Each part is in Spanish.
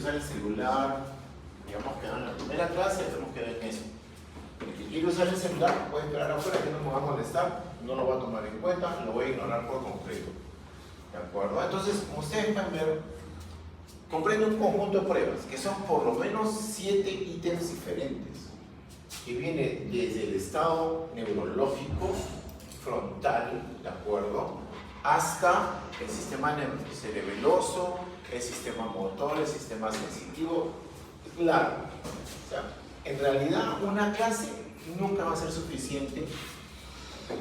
usar el celular, digamos que en la primera clase tenemos que ver en eso. El que quiere usar el celular puede esperar afuera, que no me va a molestar, no lo va a tomar en cuenta, lo voy a ignorar por completo. ¿De acuerdo? Entonces, como ustedes pueden ver, comprende un conjunto de pruebas, que son por lo menos 7 ítems diferentes, que viene desde el estado neurológico frontal, ¿de acuerdo?, hasta el sistema cerebeloso, el sistema motor, el sistema sensitivo. Claro, o sea, en realidad una clase nunca va a ser suficiente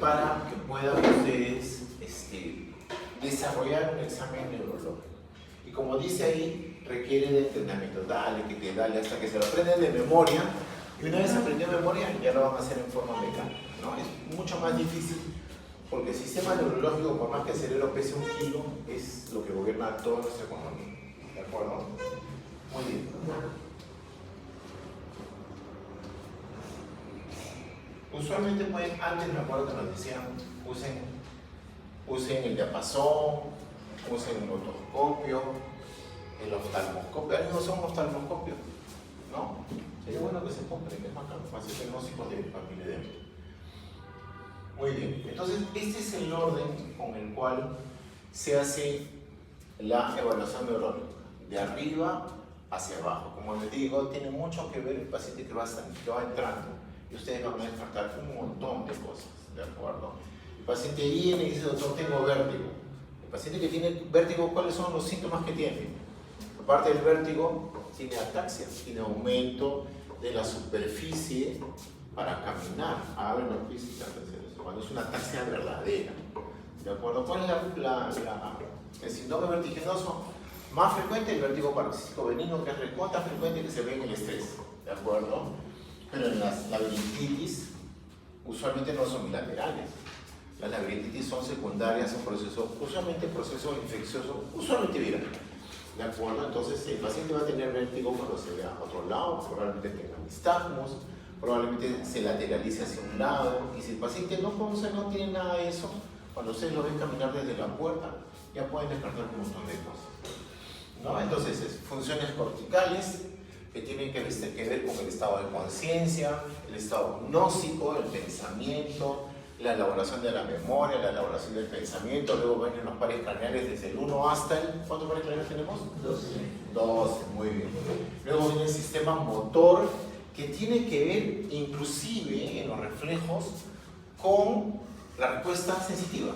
para que puedan ustedes desarrollar un examen neurológico. Y como dice ahí, requiere de entrenamiento. Dale, que te dale, hasta que se lo aprenden de memoria. Y una vez aprendido de memoria, ya lo van a hacer en forma mecánica, ¿no? Es mucho más difícil porque el sistema neurológico, por más que el cerebro pese 1 kilo, es lo que gobierna toda nuestra economía. ¿De acuerdo? Muy bien. Usualmente pueden, antes me acuerdo que nos decían, usen el diapasón, usen el otoscopio, el oftalmoscopio. ¿Alguien usa un oftalmoscopio? ¿No? Sería bueno que se compre, que es más caro, para hacer diagnósticos de papiledema. Muy bien, entonces este es el orden con el cual se hace la evaluación neurológica, de arriba hacia abajo. Como les digo, tiene mucho que ver el paciente que va entrando y ustedes van a descartar un montón de cosas, ¿de acuerdo? El paciente viene y dice, doctor, tengo vértigo. El paciente que tiene vértigo, ¿cuáles son los síntomas que tiene? Aparte del vértigo, tiene ataxia, tiene aumento de la superficie para caminar. Hablan los físicos, cuando es una ataxia verdadera. ¿De acuerdo? ¿Cuál es el síndrome vertiginoso más frecuente? El vértigo paroxístico benigno, que es recontra frecuente, que se ve en el estrés. ¿De acuerdo? Pero en las laberintitis usualmente no son bilaterales. Las laberintitis son secundarias a un proceso, usualmente proceso infeccioso, usualmente viral. ¿De acuerdo? Entonces el paciente va a tener vértigo cuando se vea a otro lado, probablemente tenga nistagmos, probablemente se lateralice hacia un lado, y si el paciente no tiene nada de eso, cuando ustedes lo ven caminar desde la puerta, ya pueden descartar un montón de cosas, ¿no? Entonces, funciones corticales que tienen que ver con el estado de conciencia, el estado gnóstico, el pensamiento, la elaboración de la memoria, la elaboración del pensamiento. Luego vienen los pares craneales desde el 1 hasta el... ¿Cuántos pares craneales tenemos? 12. 12, muy bien. Luego viene el sistema motor, que tiene que ver inclusive en los reflejos con la respuesta sensitiva.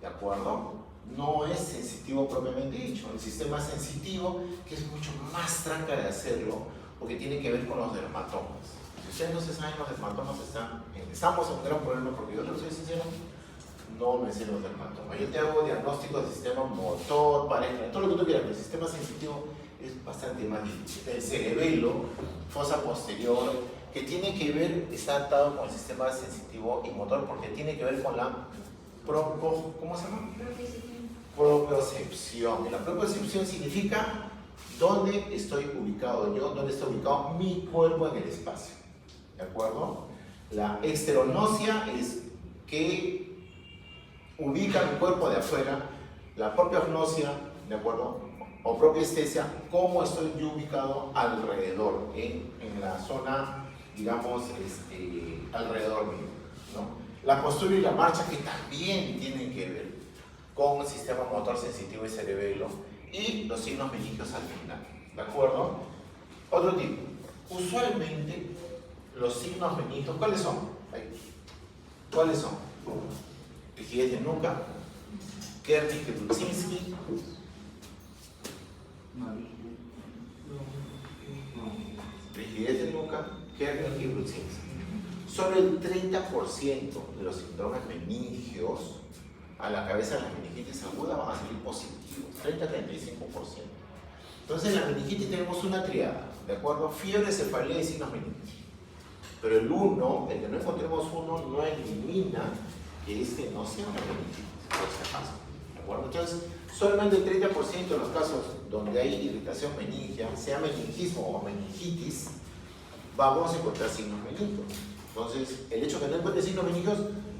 ¿De acuerdo? No es sensitivo propiamente dicho. El sistema sensitivo, que es mucho más tranca de hacerlo, porque tiene que ver con los dermatomas. Si ustedes no se saben, los dermatomas estamos en un gran problema, porque yo les soy sincero, no me sé los dermatomas. Yo te hago diagnósticos de sistema motor, pareja, todo lo que tú quieras, pero el sistema sensitivo es bastante más difícil. El cerebelo, fosa posterior, que tiene que ver, está atado con el sistema sensitivo y motor, porque tiene que ver con la ¿cómo se llama? Propiocepción. La propiocepción significa dónde estoy ubicado yo, dónde está ubicado mi cuerpo en el espacio. ¿De acuerdo? La exteronócia es que ubica mi cuerpo de afuera. La propiognosia, ¿de acuerdo?, o propiestesia, cómo estoy yo ubicado alrededor, en la zona, digamos, alrededor mío, ¿no? La postura y la marcha, que también tienen que ver con el sistema motor sensitivo y cerebelo, y los signos meningios al final, ¿de acuerdo? Otro tipo. Usualmente, los signos meningios, ¿cuáles son? ¿Cuáles son? Rigidez de nuca, Kernicke-Brudzinski, rigidez de nuca, Kernicke-Brudzinski. Solo el 30% de los síndromes meningios a la cabeza de la meningitis aguda van a salir positivos, 30-35%. Entonces, en la meningitis tenemos una triada, ¿de acuerdo? Fiebre, cefalea y signos meningitis. Pero el que no encontremos uno, no elimina que este no sea una meningitis, por si acaso, ¿de acuerdo? Entonces, solamente el 30% de los casos donde hay irritación meningia, sea meningismo o meningitis, vamos a encontrar signos meningios. Entonces, el hecho de que no encuentre signos meningios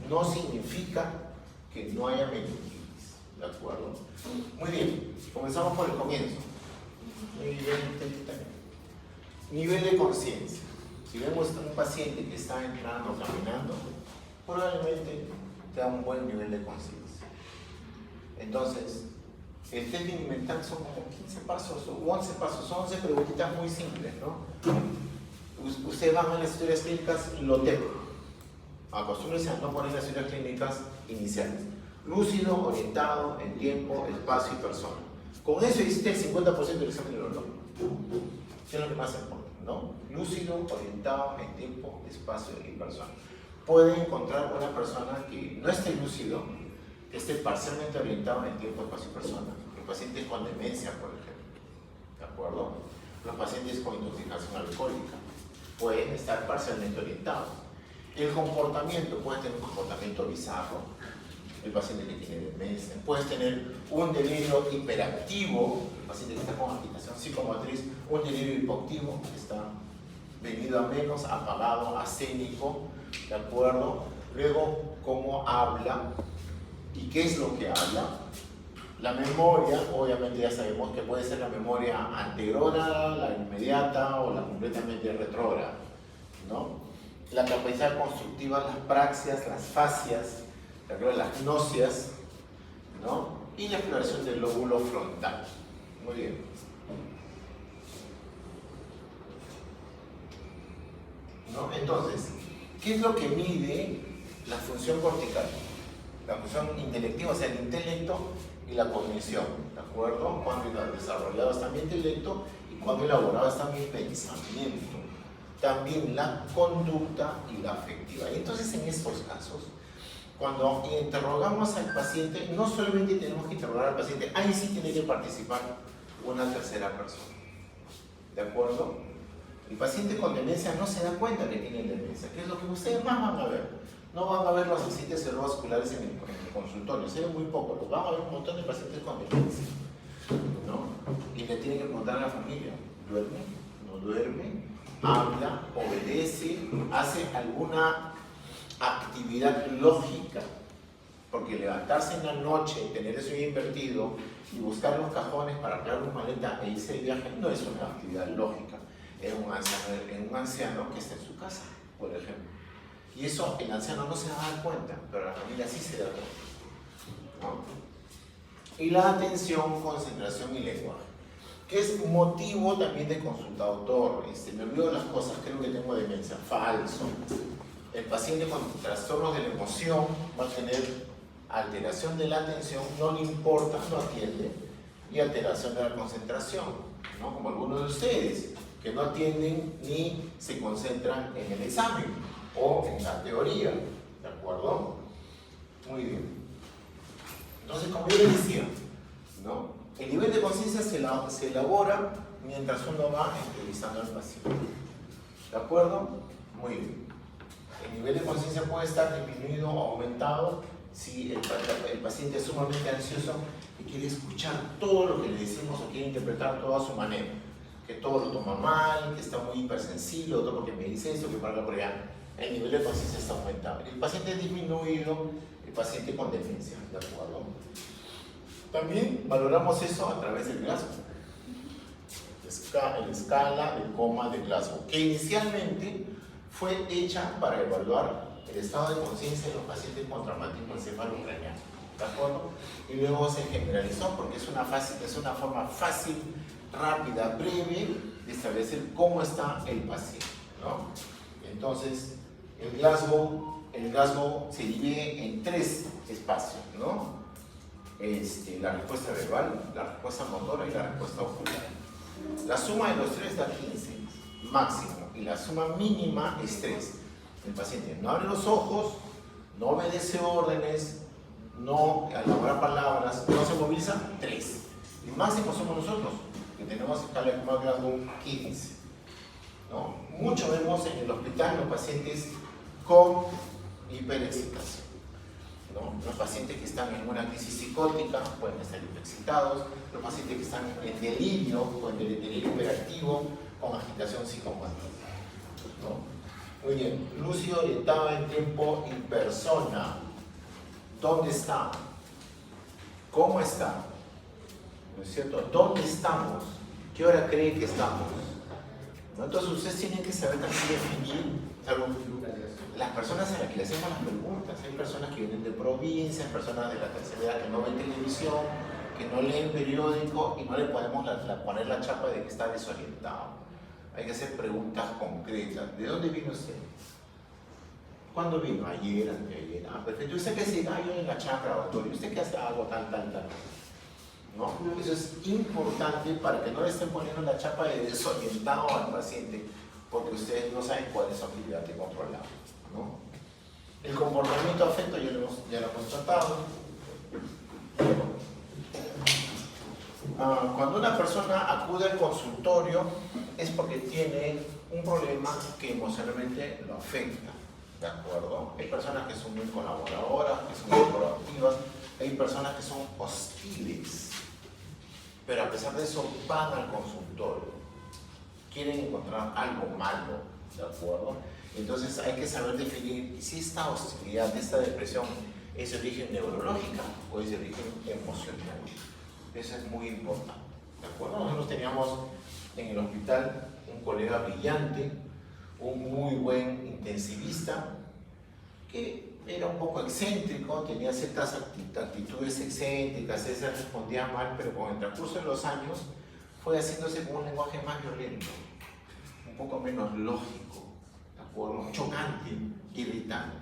no significa que no haya meningitis, ¿de acuerdo? Muy bien, comenzamos por el comienzo. Muy bien. Nivel de conciencia. Si vemos un paciente que está entrando, caminando, probablemente te da un buen nivel de conciencia. Entonces, el testing mental son como 15 pasos o 11 pasos, son 11 preguntitas muy simples, ¿no? Ustedes van a las historias clínicas, lo tengo. Acostúmbrense a no poner las historias clínicas iniciales. Lúcido, orientado en tiempo, espacio y persona. Con eso hiciste el 50% del examen neurológico. ¿Qué es lo que más importa? ¿No? Lúcido, orientado en tiempo, espacio y persona. Puede encontrar una persona que no esté lúcido, que esté parcialmente orientado en tiempo, espacio y persona. Los pacientes con demencia, por ejemplo. ¿De acuerdo? Los pacientes con intoxicación alcohólica pueden estar parcialmente orientados. El comportamiento, puede tener un comportamiento bizarro. El paciente que tiene demencia, puedes tener un delirio hiperactivo, el paciente que está con agitación psicomotriz, un delirio hipoactivo, que está venido a menos, apagado, acénico, ¿de acuerdo? Luego, cómo habla y qué es lo que habla. La memoria, obviamente ya sabemos que puede ser la memoria anterógrada, la inmediata o la completamente retrógrada, ¿no? La capacidad constructiva, las praxias, las fascias, las gnosias, ¿no? Y la exploración del lóbulo frontal. Muy bien. ¿No? Entonces, ¿qué es lo que mide la función cortical? La función intelectiva, o sea, el intelecto y la cognición, ¿de acuerdo? Cuando desarrollado está mi intelecto y cuando elaborado está mi pensamiento. También la conducta y la afectiva. Y entonces, en estos casos, cuando interrogamos al paciente, no solamente tenemos que interrogar al paciente, ahí sí tiene que participar una tercera persona. ¿De acuerdo? El paciente con demencia no se da cuenta que tiene demencia, que es lo que ustedes más van a ver. No van a ver los accidentes cerebrovasculares en el consultorio, se ven muy poco, los van a ver un montón de pacientes con demencia, ¿no? Y le tienen que preguntar a la familia, ¿duerme? ¿No duerme? ¿Habla? ¿Obedece? ¿Hace alguna actividad lógica? Porque levantarse en la noche, tener el sueño invertido y buscar los cajones para crear una maleta e irse de viaje no es una actividad lógica en un anciano que está en su casa, por ejemplo. Y eso el anciano no se va a dar cuenta, pero la familia sí se da cuenta, ¿no? Y la atención, concentración y lenguaje, que es motivo también de consulta autor. Me olvido las cosas, creo que tengo demencia. Falso. El paciente con trastornos de la emoción va a tener alteración de la atención, no le importa, no atiende, y alteración de la concentración, ¿no? Como algunos de ustedes, que no atienden ni se concentran en el examen o en la teoría, ¿de acuerdo? Muy bien. Entonces, como yo les decía, ¿no? El nivel de conciencia se elabora mientras uno va entrevistando al paciente, ¿de acuerdo? Muy bien. El nivel de conciencia puede estar disminuido o aumentado si el paciente es sumamente ansioso y quiere escuchar todo lo que le decimos o quiere interpretar todo a su manera, que todo lo toma mal, que está muy hipersensible, otro porque me dice esto, que para por allá. El nivel de conciencia está aumentado. El paciente es disminuido, el paciente con demencia, ¿de acuerdo? También valoramos eso a través del Glasgow, la escala de coma de Glasgow, que inicialmente fue hecha para evaluar el estado de conciencia de los pacientes con traumatismo encefalocraneano, ¿de acuerdo? Y luego se generalizó porque es una forma fácil, rápida, breve de establecer cómo está el paciente, ¿no? Entonces, el Glasgow se divide en 3 espacios, ¿no? La respuesta verbal, la respuesta motora y la respuesta ocular. La suma de los 3 da 15 máximo y la suma mínima es 3. El paciente no abre los ojos, no obedece órdenes, no elabora palabras, no se moviliza, 3. Y máximo somos nosotros, que tenemos escala de coma Glasgow 15, ¿no? Mucho vemos en el hospital los pacientes con hiperexcitación, ¿no? Los pacientes que están en una crisis psicótica pueden estar hiperexcitados, los pacientes que están en delirio, con delirio hiperactivo, con agitación psicomotriz, ¿no? Muy bien, lúcido, orientado en tiempo y persona. ¿Dónde está? ¿Cómo está? ¿No es cierto? ¿Dónde estamos? ¿Qué hora cree que estamos? ¿no? Entonces ustedes tienen que saber también definir, las personas a las que le hacemos las preguntas. Hay personas que vienen de provincias, personas de la tercera edad que no ven televisión, que no leen periódico y no le podemos poner la chapa de que está desorientado. Hay que hacer preguntas concretas. ¿De dónde vino usted? ¿Cuándo vino? Ayer, anteayer. Ah, perfecto. ¿Usted qué hace? Ah, yo en la chacra, doctor. ¿Y usted qué hace? Algo tal, tal, tal. ¿No? Eso es importante para que no le estén poniendo la chapa de desorientado al paciente, porque ustedes no saben cuál es su actividad de controlado, ¿no? El comportamiento afecto ya lo hemos tratado. Cuando una persona acude al consultorio es porque tiene un problema que emocionalmente lo afecta, ¿de acuerdo? Hay personas que son muy colaboradoras, que son muy proactivas, hay personas que son hostiles, pero a pesar de eso van al consultorio, quieren encontrar algo malo, ¿de acuerdo? Entonces hay que saber definir si esta hostilidad, esta depresión es de origen neurológica o es de origen emocional. Eso es muy importante, ¿de acuerdo? Nosotros teníamos en el hospital un colega brillante, un muy buen intensivista, que era un poco excéntrico, tenía ciertas actitudes excéntricas, se respondía mal, pero con el transcurso de los años fue haciéndose con un lenguaje más violento, un poco menos lógico, ¿de acuerdo? Chocante, irritante.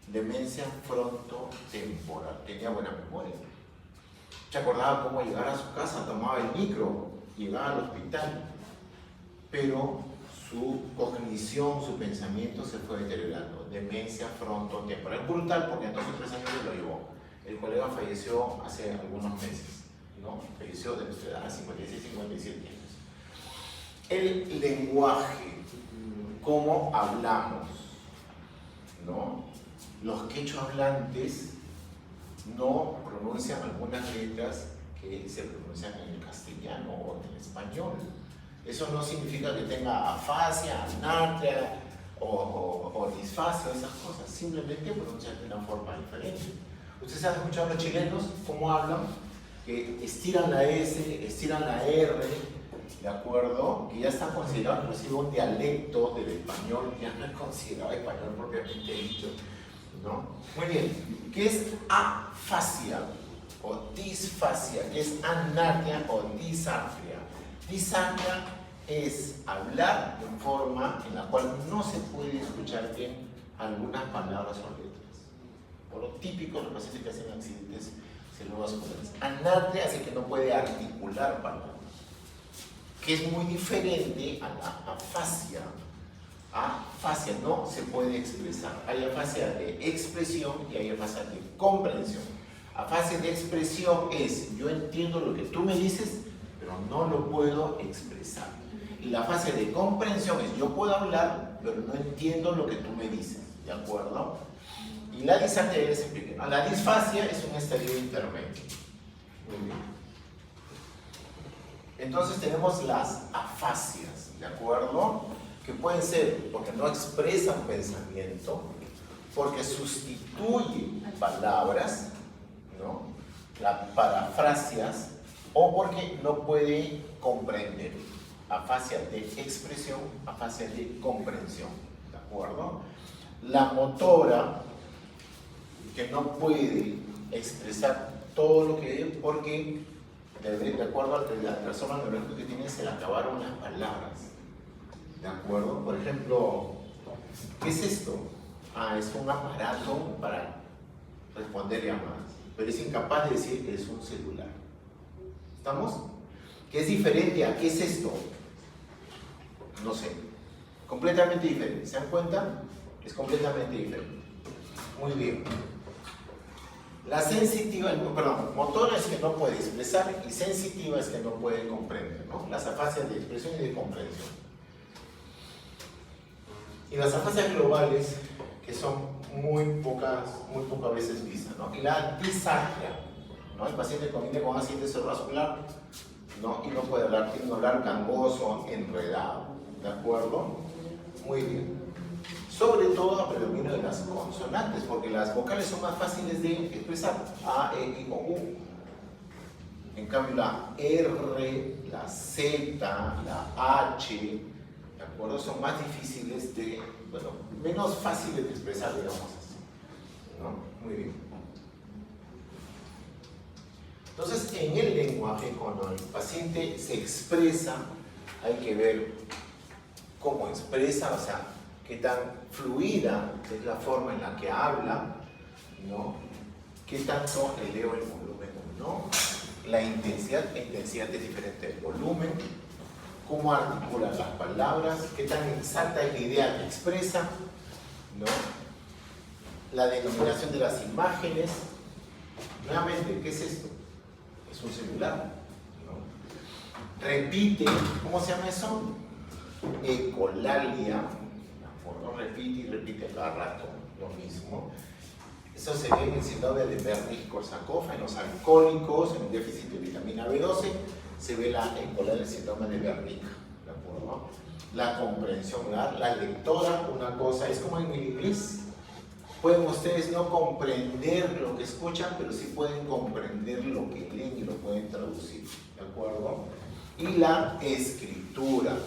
Demencia frontotemporal, tenía buena memoria. Se acordaba cómo llegar a su casa, tomaba el micro, llegaba al hospital, pero su cognición, su pensamiento se fue deteriorando. Demencia frontotemporal. Brutal, porque entonces 3 años lo llevó. El colega falleció hace algunos meses, ¿no? Falleció de nuestra edad, 56, 57 años. El lenguaje, cómo hablamos, ¿no? Los quechohablantes no pronuncian algunas letras que se pronuncian en el castellano o en el español. Eso no significa que tenga afasia, anarquia o disfasia, esas cosas. Simplemente pronuncian de una forma diferente. Ustedes han escuchado a los chilenos cómo hablan, que estiran la S, estiran la R, ¿de acuerdo? Que ya está considerado inclusive un dialecto del español, ya no es considerado español propiamente dicho, ¿no? Muy bien. ¿Qué es afasia o disfasia? ¿Qué es anarquia o disartria? Disartria es hablar de forma en la cual no se puede escuchar bien algunas palabras o letras. Por lo típico, los pacientes que hacen accidentes cerebrovasculares. Anarquia hace que no puede articular palabras, que es muy diferente a la afasia. Afasia no se puede expresar. Hay afasia de expresión y hay afasia de comprensión. Afasia de expresión es: yo entiendo lo que tú me dices, pero no lo puedo expresar. Y la afasia de comprensión es: yo puedo hablar, pero no entiendo lo que tú me dices, ¿de acuerdo? Y la disartria ya les expliqué. La disfasia es un estadio intermedio. Muy bien. Entonces tenemos las afasias, ¿de acuerdo? Que pueden ser porque no expresan pensamiento, porque sustituyen palabras, ¿no? Parafrasias, o porque no puede comprender. Afasia de expresión, afasia de comprensión, ¿de acuerdo? La motora, que no puede expresar todo lo que debe, porque de acuerdo al trastorno neurológico que tiene, se le acabaron las palabras, ¿de acuerdo? Por ejemplo, ¿qué es esto? Es un aparato para responder llamadas, pero es incapaz de decir que es un celular. ¿Estamos? ¿Qué es diferente a qué es esto? No sé. Completamente diferente. ¿Se dan cuenta? Es completamente diferente. Muy bien. La sensitiva, motora es que no puede expresar y sensitiva es que no puede comprender, ¿no? Las afasias de expresión y de comprensión. Y las afasias globales, que son muy pocas veces vistas, ¿no? Y la disartria, ¿no? El paciente viene con accidente cerebrovascular, ¿no? Y no puede hablar, tiene un hablar gangoso, enredado, ¿de acuerdo? Muy bien. Sobre todo a predominio de las consonantes, porque las vocales son más fáciles de expresar, A, E, I o U. En cambio la R, la Z, la H, ¿De acuerdo? Son más difíciles de, bueno, menos fáciles de expresar, digamos así, ¿no? Muy bien. Entonces, en el lenguaje, cuando el paciente se expresa, hay que ver cómo expresa, o sea, qué tan fluida es la forma en la que habla, ¿no? Qué tanto eleva el volumen o no. La intensidad es diferente del volumen. Cómo articula las palabras, qué tan exacta es la idea que expresa, ¿no? La denominación de las imágenes. Nuevamente, ¿qué es esto? Es un celular, ¿no? Repite, ¿cómo se llama eso? Ecolalia, ¿no? Repite y repite cada rato lo mismo. Eso se ve en el síndrome de Wernicke-Korsakoff, en los alcohólicos, en el déficit de vitamina B12, se ve la ecolalia del síndrome de Wernicke, ¿de acuerdo? La comprensión, ¿verdad? La lectora, una cosa, es como en el inglés. Pueden ustedes no comprender lo que escuchan, pero sí pueden comprender lo que leen y lo pueden traducir, ¿de acuerdo? Y la escritura.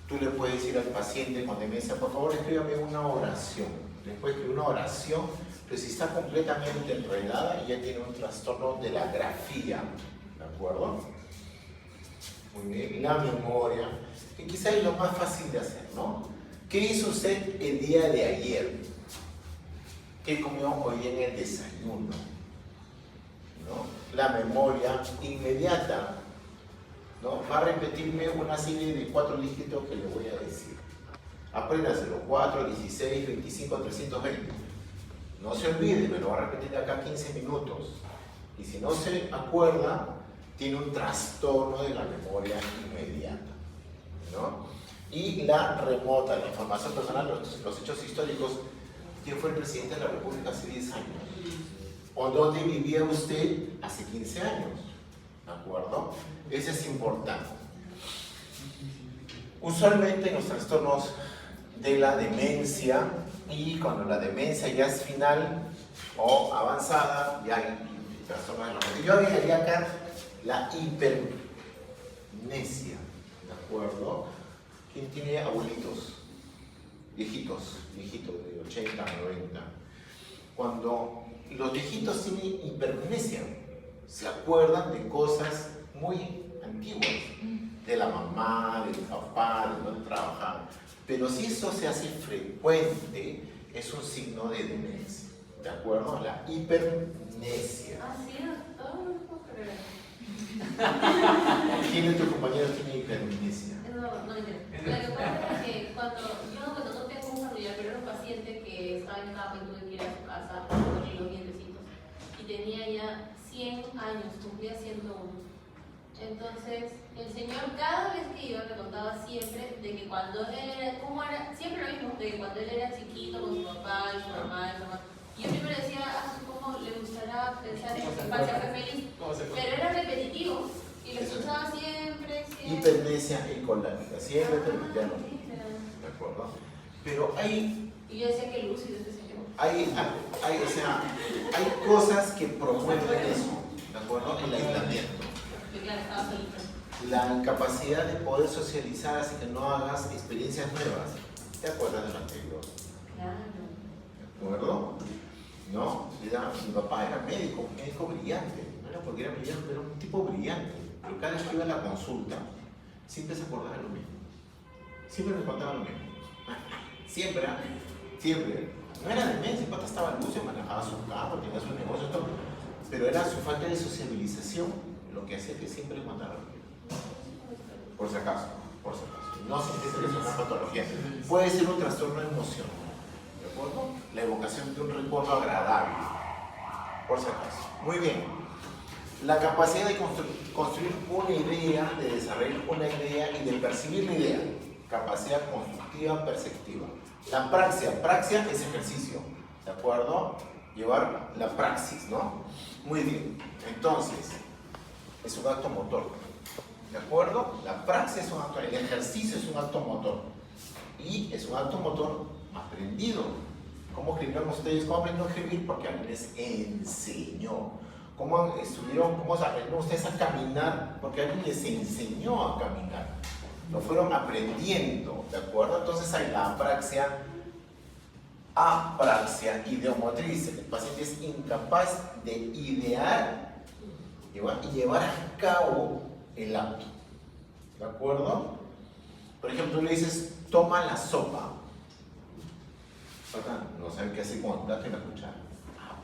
Tú le puedes decir al paciente con demencia, por favor, escríbame una oración. Después de una oración, pero si está completamente enredada, ya tiene un trastorno de la grafía, ¿de acuerdo? Muy bien. La memoria, que quizá es lo más fácil de hacer, ¿no? ¿Qué hizo usted el día de ayer? ¿Qué comió hoy en el desayuno? ¿No? La memoria inmediata, ¿no? Va a repetirme una serie de 4 dígitos que le voy a decir. Apréndaselo, 4, 16, 25, 320. No se olvide, me lo va a repetir de acá 15 minutos. Y si no se acuerda, tiene un trastorno de la memoria inmediata, ¿no? Y la remota, la información personal, los hechos históricos. ¿Quién fue el presidente de la República hace 10 años? ¿O dónde vivía usted hace 15 años? ¿De acuerdo? Eso es importante. Usualmente en los trastornos de la demencia, y cuando la demencia ya es final o avanzada, ya hay trastornos de la mente. Yo agregaría acá la hipermnesia, ¿de acuerdo? ¿Quién tiene abuelitos? Viejitos de 80, 90. Cuando los viejitos tienen hipermnesia, se acuerdan de cosas muy antiguas, de la mamá, del papá, de donde trabajaban. Pero si eso se hace frecuente, es un signo de demencia, ¿de acuerdo? La hipermnesia. Ah, sí, doctor, no puedo creer. ¿Quién de tus compañeros tiene hipermnesia? No entiendo. Lo que pasa es que cuando no tengo un familiar, pero era un paciente que estaba en cama y tuve que ir a su casa a ponerle los dientecitos. Y tenía ya 100 años, cumplía 101. Entonces, el señor cada vez que iba me contaba siempre de que cuando él era, ¿cómo era? Siempre lo mismo, de que cuando él era chiquito con su papá y su mamá y su mamá. Y yo primero decía, ¿cómo le gustará pensar en su infancia fue feliz? Pero era repetitivo y lo escuchaba siempre. Hipermnesia ecolálica, siempre terminando. ¿De acuerdo? Pero hay... Y yo decía que lúcido este señor. Hay cosas que promueven eso, ¿de acuerdo? El aislamiento. Claro, estaba solito. La incapacidad de poder socializar hace que no hagas experiencias nuevas. ¿Te acuerdas de lo anterior? Claro. ¿De acuerdo? ¿No? Mi papá era médico brillante. No era porque era brillante, pero un tipo brillante. Pero cada vez que iba a la consulta, siempre se acordaba de lo mismo. Siempre me contaba lo mismo. Siempre, siempre. No era demencia, el pata estaba lúcido, manejaba su carro, tenía sus negocios, todo. Pero era su falta de sociabilización lo que hacía que siempre le contara lo mismo. Por si acaso. No significa que sea una patología. Puede ser un trastorno emocional. ¿De acuerdo? La evocación de un recuerdo agradable. Por si acaso. Muy bien. La capacidad de construir una idea, de desarrollar una idea y de percibir la idea. Capacidad constructiva, perceptiva. La praxia es ejercicio. ¿De acuerdo? Llevar la praxis, ¿no? Muy bien. Entonces, es un acto motor. ¿De acuerdo? La praxis es un acto, el ejercicio es un acto motor. Y es un acto motor aprendido. ¿Cómo escribieron ustedes? ¿Cómo aprendieron a escribir? Porque alguien les enseñó. ¿Cómo aprendieron ustedes a caminar? Porque alguien les enseñó a caminar. lo fueron aprendiendo, ¿de acuerdo? Entonces hay la apraxia ideomotriz. El paciente es incapaz de idear y llevar a cabo el acto, ¿de acuerdo? Por ejemplo, tú le dices, toma la sopa. No sabe qué hacer con el plato y la cuchara.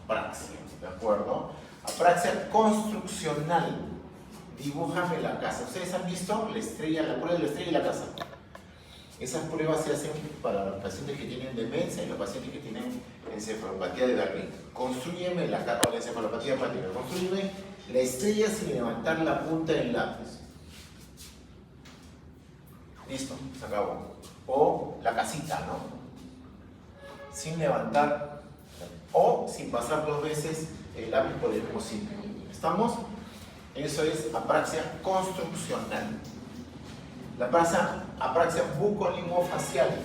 Apraxia, ¿de acuerdo? Apraxia construccional. Dibújame la casa. ¿Ustedes han visto la estrella, la prueba de la estrella y la casa? Esas pruebas se hacen para los pacientes que tienen demencia y los pacientes que tienen encefalopatía de Darwin. Construyeme la casa, o la encefalopatía hepática. Construyeme la estrella sin levantar la punta del lápiz. Listo, se acabó. O la casita, ¿no? Sin levantar o sin pasar 2 veces el lápiz por el pocillo. ¿Estamos? Eso es apraxia construccional. La apraxia bucolingofacial.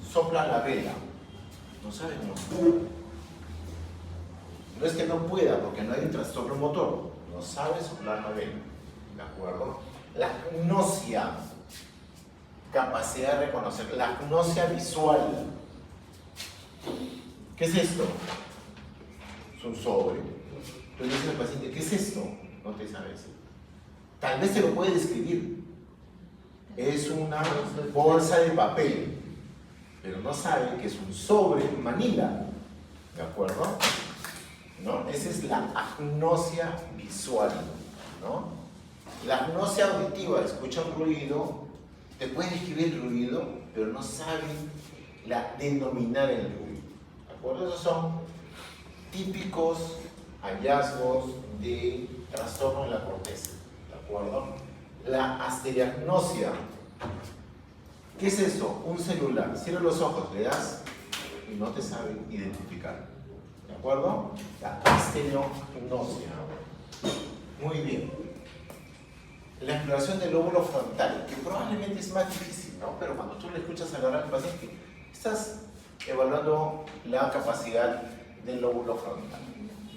Sopla la vela. No sabe cómo sopla. No es que no pueda, porque no hay un trastorno motor. No sabe soplar la vela. ¿De acuerdo? La agnosia. Capacidad de reconocer. La agnosia visual. ¿Qué es esto? Es un sobre. Tú le dices al paciente, ¿qué es esto? No te sabe decir. Tal vez te lo puede describir. Es una bolsa de papel, pero no sabe que es un sobre manila. ¿De acuerdo? ¿No? Esa es la agnosia visual, ¿no? La agnosia auditiva, escucha un ruido, te puede describir el ruido, pero no sabe denominar el ruido. ¿De acuerdo? Esos son típicos hallazgos de trastorno en la corteza. ¿De acuerdo? La asteriagnosia. ¿Qué es eso? Un celular. Cierra los ojos, le das y no te sabe identificar. ¿De acuerdo? La asteriagnosia. Muy bien. La exploración del lóbulo frontal, que probablemente es más difícil, ¿no? Pero cuando tú le escuchas hablar al paciente, estás evaluando la capacidad del lóbulo frontal.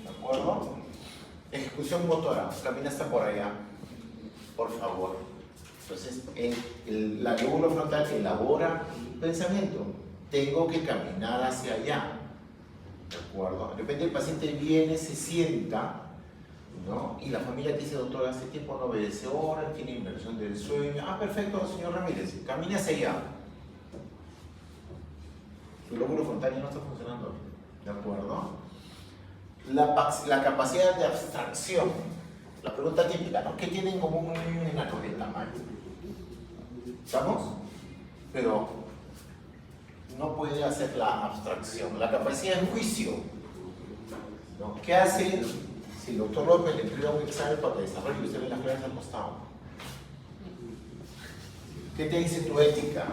¿De acuerdo? Ejecución motora. Camina hasta por allá, por favor. Entonces, la lóbulo frontal elabora pensamiento. Tengo que caminar hacia allá. ¿De acuerdo? De repente el paciente viene, se sienta, ¿no? Y la familia te dice, doctor, hace tiempo no obedece horas, tiene inversión del sueño. Ah, perfecto, señor Ramírez, camine hacia allá. Su lóbulo frontal ya no está funcionando. ¿De acuerdo? La capacidad de abstracción. La pregunta típica, ¿no? ¿Qué tienen en común un niño y un enano? El tamaño. ¿Estamos? Pero no puede hacer la abstracción. La capacidad de juicio, ¿no? ¿Qué hace si el doctor López le entrega un examen para desarrollo y usted ve las clases al costado? ¿Qué te dice tu ética?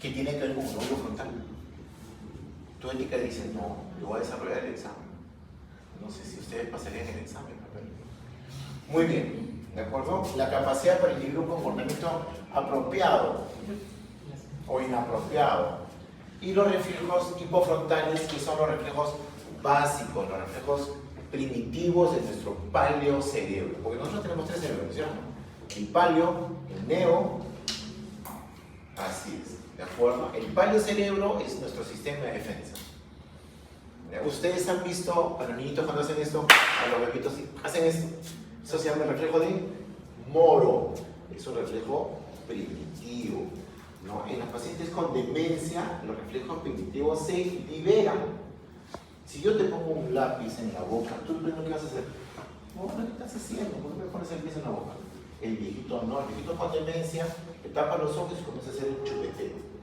¿Qué tiene que ver con un lóbulo frontal? Tu ética dice, no, yo voy a desarrollar el examen. No sé si ustedes pasarían el examen. Muy bien, ¿de acuerdo? La capacidad para elegir un comportamiento apropiado o inapropiado. Y los reflejos hipofrontales, que son los reflejos básicos, los reflejos primitivos de nuestro paleocerebro. Porque nosotros tenemos 3 cerebros, ¿cierto? El paleo, el neo, así es, ¿de acuerdo? El paleocerebro es nuestro sistema de defensa. Ustedes han visto a los niñitos cuando hacen esto, a los bebitos hacen esto. Eso se llama el reflejo de Moro. Es un reflejo primitivo, ¿no? En los pacientes con demencia, los reflejos primitivos se liberan. Si yo te pongo un lápiz en la boca, ¿tú primero qué vas a hacer? ¿Qué estás haciendo? ¿Por qué me pones el lápiz en la boca? El viejito no, el viejito con demencia le tapa los ojos y comienza a hacer un chupeteo.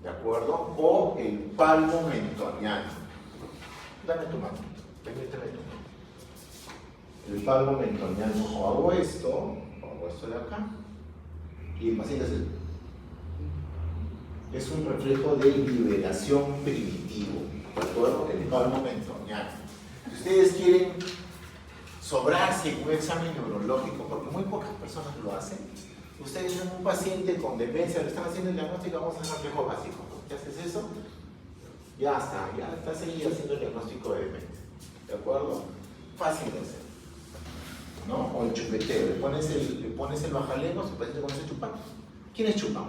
¿De acuerdo? O el palmo mentoniano. Dame tu mano. Permíteme tu mano. El palmo mentoniano. O hago esto de acá. Y el paciente hace. Es un reflejo de liberación primitivo. ¿De acuerdo? El palmo mentoniano. Si ustedes quieren sobrarse en un examen neurológico, porque muy pocas personas lo hacen, ustedes ven un paciente con demencia, le están haciendo el diagnóstico, vamos a hacer reflejo básico. ¿Qué haces eso? Ya estás ahí haciendo el diagnóstico de demencia. ¿De acuerdo? Fácil de hacer. ¿no? O el chupeteo, le pones el bajalengua, se puede comienza a chupar. ¿Quiénes chupan?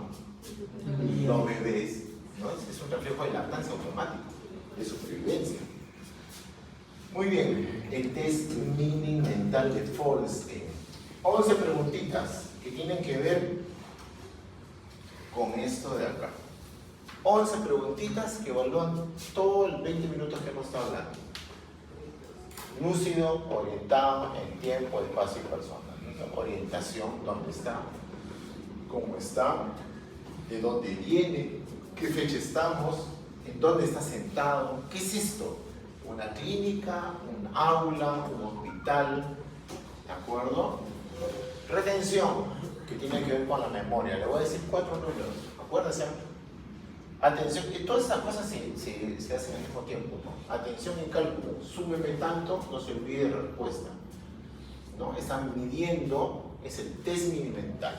Los bebés, ¿no? Es un reflejo de lactancia automático, de supervivencia. Muy bien, el test mini mental de Forrester. 11 preguntitas que tienen que ver con esto de acá. 11 preguntitas que evalúan todo el 20 minutos que hemos estado hablando. Lúcido, orientado en tiempo, espacio y persona. Orientación, ¿dónde está? ¿Cómo está? ¿De dónde viene? ¿Qué fecha estamos? ¿En dónde está sentado? ¿Qué es esto? ¿Una clínica? ¿Un aula? ¿Un hospital? ¿De acuerdo? Retención, que tiene que ver con la memoria. Le voy a decir 4 números. Acuérdense. Atención, que todas estas cosas se hacen al mismo tiempo, ¿no? Atención en cálculo. Súmeme tanto, no se olvide la respuesta, ¿no? Están midiendo, es el test mini mental.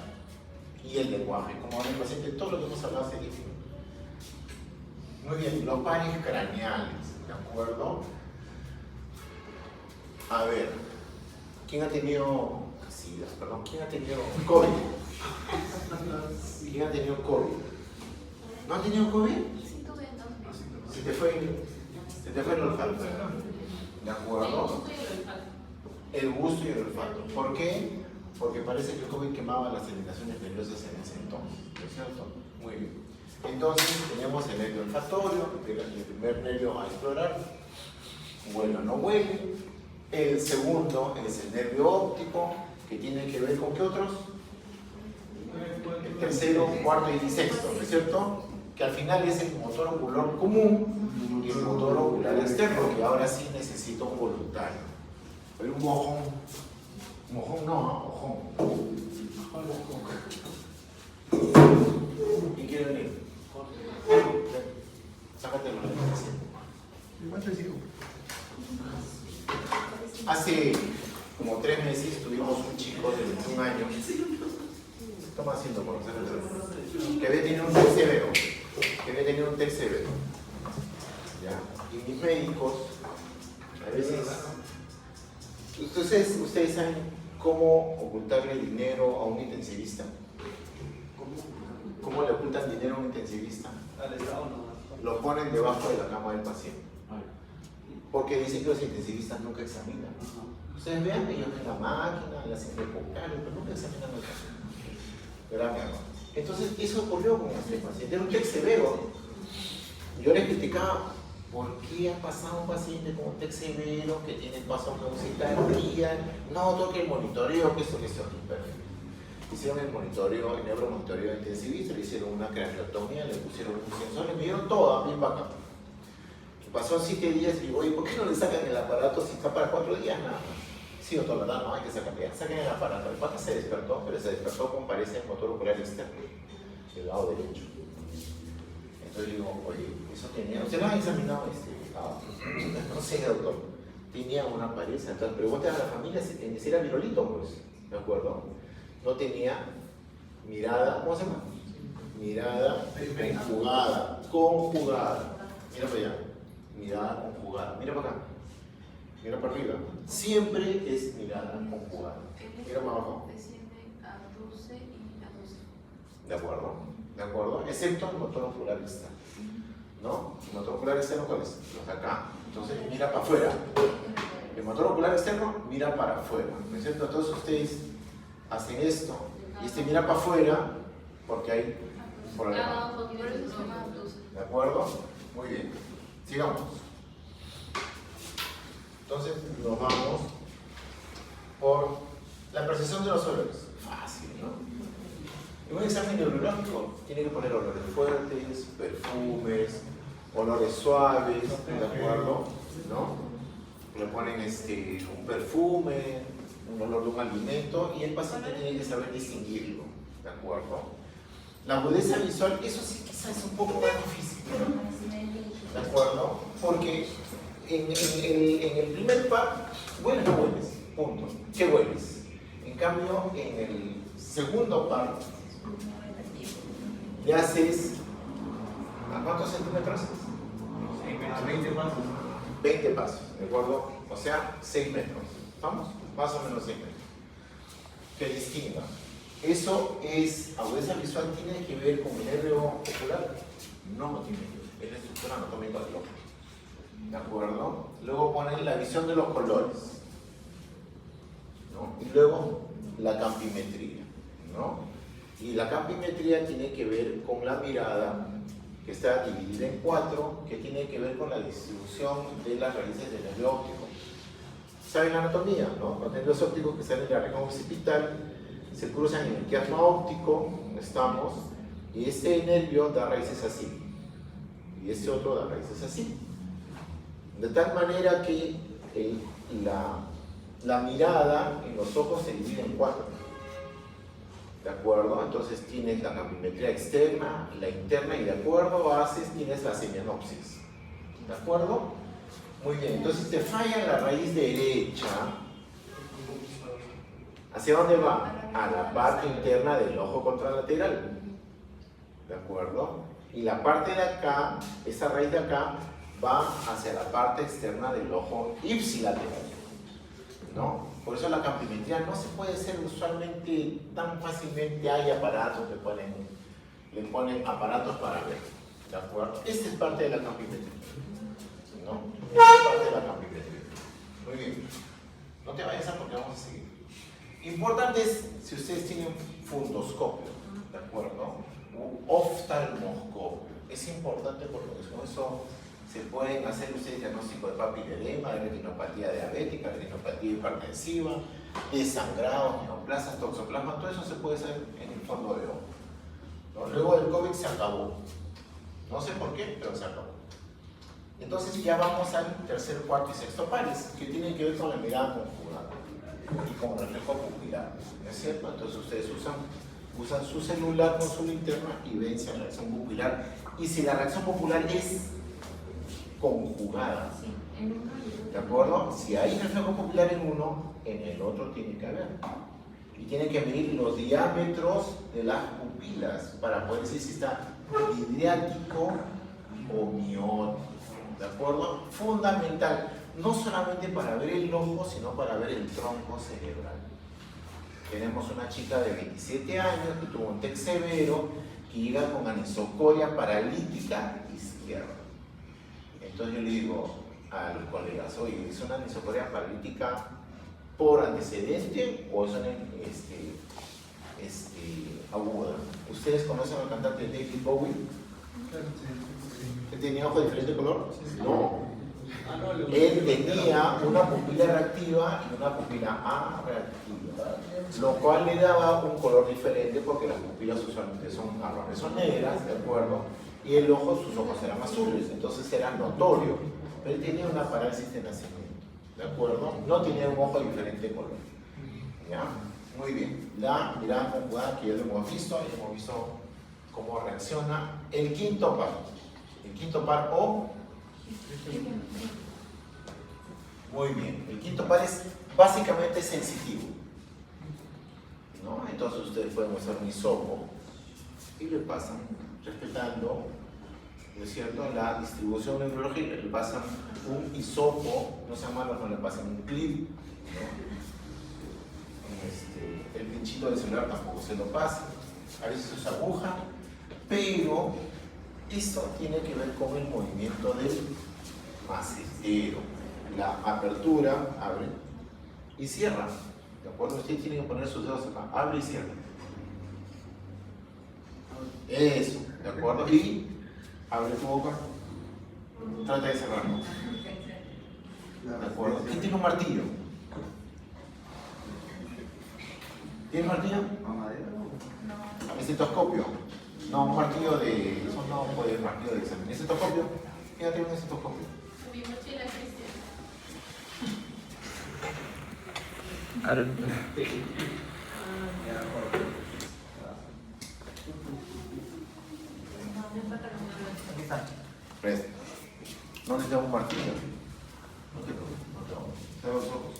Y el lenguaje, como en el paciente, todo lo que hemos hablado hace 10 minutos. Muy bien, los pares craneales, ¿de acuerdo? A ver, ¿quién ha tenido ¿quién ha tenido COVID? ¿Quién ha tenido COVID? ¿No ha tenido COVID? Sí, tuve no. Se te fue el olfato, ¿de acuerdo? El gusto y el olfato. ¿Por qué? Porque parece que el COVID quemaba las terminaciones nerviosas en ese entonces, ¿no es cierto? Muy bien. Entonces tenemos el nervio olfatorio, el primer nervio a explorar, huele o no huele. El segundo es el nervio óptico, que tiene que ver con ¿qué otros? El tercero, cuarto y sexto, ¿no es cierto? Que al final es el motor ocular común y el motor ocular externo, que ahora sí necesita un voluntario. Pero un mojón no, ojón. ¿Quién quiere venir? Sácate los lentes. Hace como 3 meses tuvimos un chico de 21 años. Toma haciendo por que había tenido un TEC severo. ¿Ya? Y mis médicos, a veces, ustedes saben cómo ocultarle dinero a un intensivista. ¿Cómo le ocultan dinero a un intensivista? Lo ponen debajo de la cama del paciente. Porque dicen que los intensivistas nunca examinan. Ustedes vean, ellos ven la máquina, la hacen recuperar, pero nunca examinan el paciente. Gran error. Entonces, eso ocurrió con este paciente. Era un TEC severo. Yo les criticaba por qué ha pasado un paciente con un TEC severo que tiene paso tardía. No toque el monitoreo, que esto. Perfecto. Hicieron el monitoreo, el neuromonitoreo intensivista, le hicieron una craneotomía, le pusieron un sensor, le midieron todo a bien bacán. Pasó 7 días y digo, oye, ¿por qué no le sacan el aparato si está para 4 días? Nada más. Sí, doctor, ¿verdad? No, hay que sacarle. Saquen el aparato. El pata se despertó, pero se despertó con parece el motor ocular externo, del lado derecho. Entonces digo, oye, eso tenía. ¿Usted lo ha examinado? No sé, doctor. Tenía una pareja. Entonces pregúntale a la familia si era virolito, pues. ¿De acuerdo? No tenía mirada, ¿cómo se llama? Mirada conjugada. Mira para allá. Mirada conjugada. Mira para acá. Mira para arriba. Siempre es mirada conjugada. Mira para abajo. ¿De acuerdo? ¿De acuerdo? Excepto el motor ocular externo. ¿No? El motor ocular externo, ¿cuál es? Los de acá. Entonces mira para afuera. El motor ocular externo mira para afuera. ¿No es cierto? Entonces ustedes hacen esto y mira para afuera porque hay un problema. ¿De acuerdo? Muy bien. Sigamos. Entonces nos vamos por la percepción de los olores. Fácil, ¿no? En un examen neurológico tiene que poner olores fuertes, perfumes, olores suaves, ¿de acuerdo? ¿No? Le ponen un perfume, un olor de un alimento y el paciente tiene que saber distinguirlo, ¿de acuerdo? La agudeza visual, eso sí quizás es un poco más difícil, ¿no? ¿De acuerdo? Porque en el primer par, hueles o no hueles, punto. ¿Qué hueles? En cambio, en el segundo par, le haces, ¿a cuántos centímetros? A 20 pasos. 20 pasos, ¿de acuerdo? O sea, 6 metros. ¿Vamos? Más o menos 6 metros. que distinga. Eso es, agudeza visual tiene que ver con el nervio ocular, no tiene que ver, es la estructura anatómica del ojo. ¿De acuerdo? Luego ponen la visión de los colores, ¿no? Y luego la campimetría, ¿no? Y la campimetría tiene que ver con la mirada, que está dividida en 4, que tiene que ver con la distribución de las raíces del nervio óptico. ¿Saben la anatomía, no? Los nervios ópticos que salen de la región occipital se cruzan en el quiasma óptico, donde estamos, y este nervio da raíces así, y este otro da raíces así. De tal manera que la mirada en los ojos se divide en 4. ¿De acuerdo? Entonces tienes la campimetría externa, la interna, y de acuerdo haces, tienes la semianopsis. ¿De acuerdo? Muy bien, entonces te falla la raíz derecha. ¿Hacia dónde va? A la parte interna del ojo contralateral. ¿De acuerdo? Y la parte de acá, esa raíz de acá, va hacia la parte externa del ojo ipsilateral, ¿no? Por eso la campimetría no se puede hacer usualmente tan fácilmente. Hay aparatos que le ponen aparatos para ver, ¿de acuerdo? Esta es parte de la campimetría, ¿no? Esta es parte de la campimetría. Muy bien. No te vayas a porque vamos a seguir. Importante es si ustedes tienen fundoscopio, ¿de acuerdo? U oftalmoscopio. Es importante porque con eso se pueden hacer ustedes diagnóstico de papiledema, de retinopatía diabética, retinopatía hipertensiva, de sangrados, neoplasias, toxoplasma, todo eso se puede hacer en el fondo de ojo, ¿no? Luego del COVID se acabó. No sé por qué, pero se acabó. Entonces ya vamos al tercer, cuarto y sexto pares, que tienen que ver con la mirada conjugada y con el reflejo pupilar, ¿no es cierto? Entonces ustedes usan su celular con su linterna y vencen la reacción pupilar. Y si la reacción pupilar es conjugada, ¿de acuerdo? Si hay reflejo pupilar en uno, en el otro tiene que haber. Y tiene que medir los diámetros de las pupilas para poder decir si está midriático o miótico, ¿de acuerdo? Fundamental, no solamente para ver el ojo, sino para ver el tronco cerebral. Tenemos una chica de 27 años que tuvo un TEC severo, que llega con anisocoria paralítica izquierda. Entonces yo le digo a los colegas, oye, ¿es una anisocoria paralítica por antecedente o es una aguda? ¿Ustedes conocen al cantante David Bowie? ¿Él tenía ojo de diferente color? No. Él tenía una pupila reactiva y una pupila areactiva, lo cual le daba un color diferente porque las pupilas usualmente son marrones o negras, ¿de acuerdo? Y el ojo, sus ojos eran azules, entonces era notorio. Pero él tenía una parálisis de nacimiento, ¿de acuerdo? No tenía un ojo de diferente color. ¿Ya? Muy bien. La mirada conjugada que ya lo hemos visto cómo reacciona. El quinto par o... Muy bien. El quinto par es básicamente sensitivo, ¿no? Entonces ustedes pueden usar un hisopo y le pasan, respetando, ¿no es cierto?, la distribución neurológica, le pasan un hisopo, no sean malos, no le pasan un clip, ¿no? El pinchito del celular tampoco se lo pasa, a veces usa aguja, pero esto tiene que ver con el movimiento del macetero. La apertura, abre y cierra, ¿de acuerdo? Ustedes tienen que poner sus dedos acá, abre y cierra. Eso, ¿de acuerdo? Y abre tu boca, trata de cerrarlo. ¿De acuerdo? ¿Quién tiene un martillo? ¿Tiene martillo? No. ¿Estetoscopio? No, un martillo de... Eso no puede ser martillo de examen. ¿Estetoscopio? ¿Quién tiene un estetoscopio? Mi mochila, Cristian. Presta. No necesitamos un martillo. No tengo. Cierra los ojos.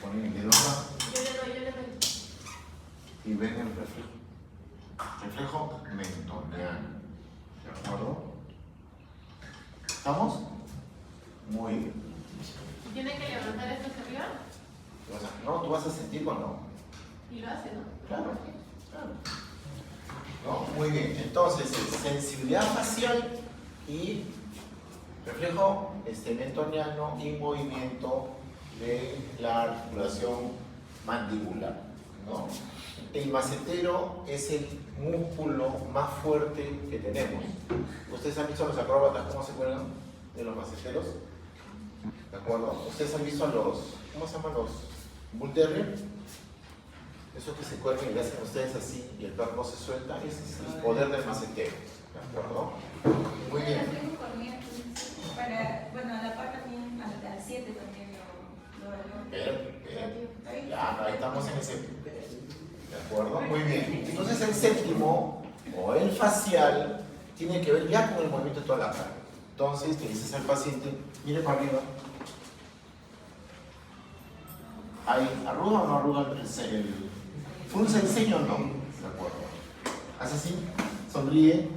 Ponen el dedo acá. Yo le doy. Y ven el reflejo. Reflejo mentoniano. ¿De acuerdo? ¿Estamos? Muy bien. ¿Tiene que levantar esto hacia arriba? No, tú vas a sentir o no. Y lo hace, ¿no? Claro, claro. ¿No? Muy bien, entonces sensibilidad facial y reflejo mentoniano y movimiento de la articulación mandibular, ¿no? El macetero es el músculo más fuerte que tenemos. ¿Ustedes han visto a los acróbatas cómo se cuelgan de los maceteros? ¿De acuerdo? ¿Ustedes han visto a los, cómo se llaman los bull terrier? Esos que se cuelgan y le hacen a ustedes así y el perro no se suelta, ese es el poder del macetero. ¿De acuerdo? Muy bien. Bueno, a la par también, a las 7 también lo Ya, ahí estamos en ese. ¿De acuerdo? Muy bien. Entonces el séptimo, o el facial, tiene que ver ya con el movimiento de toda la cara. Entonces te dices al paciente, mire para arriba. ¿Hay arruga o no arruga el frunce el ceño o no? De acuerdo. Hace así, sonríe,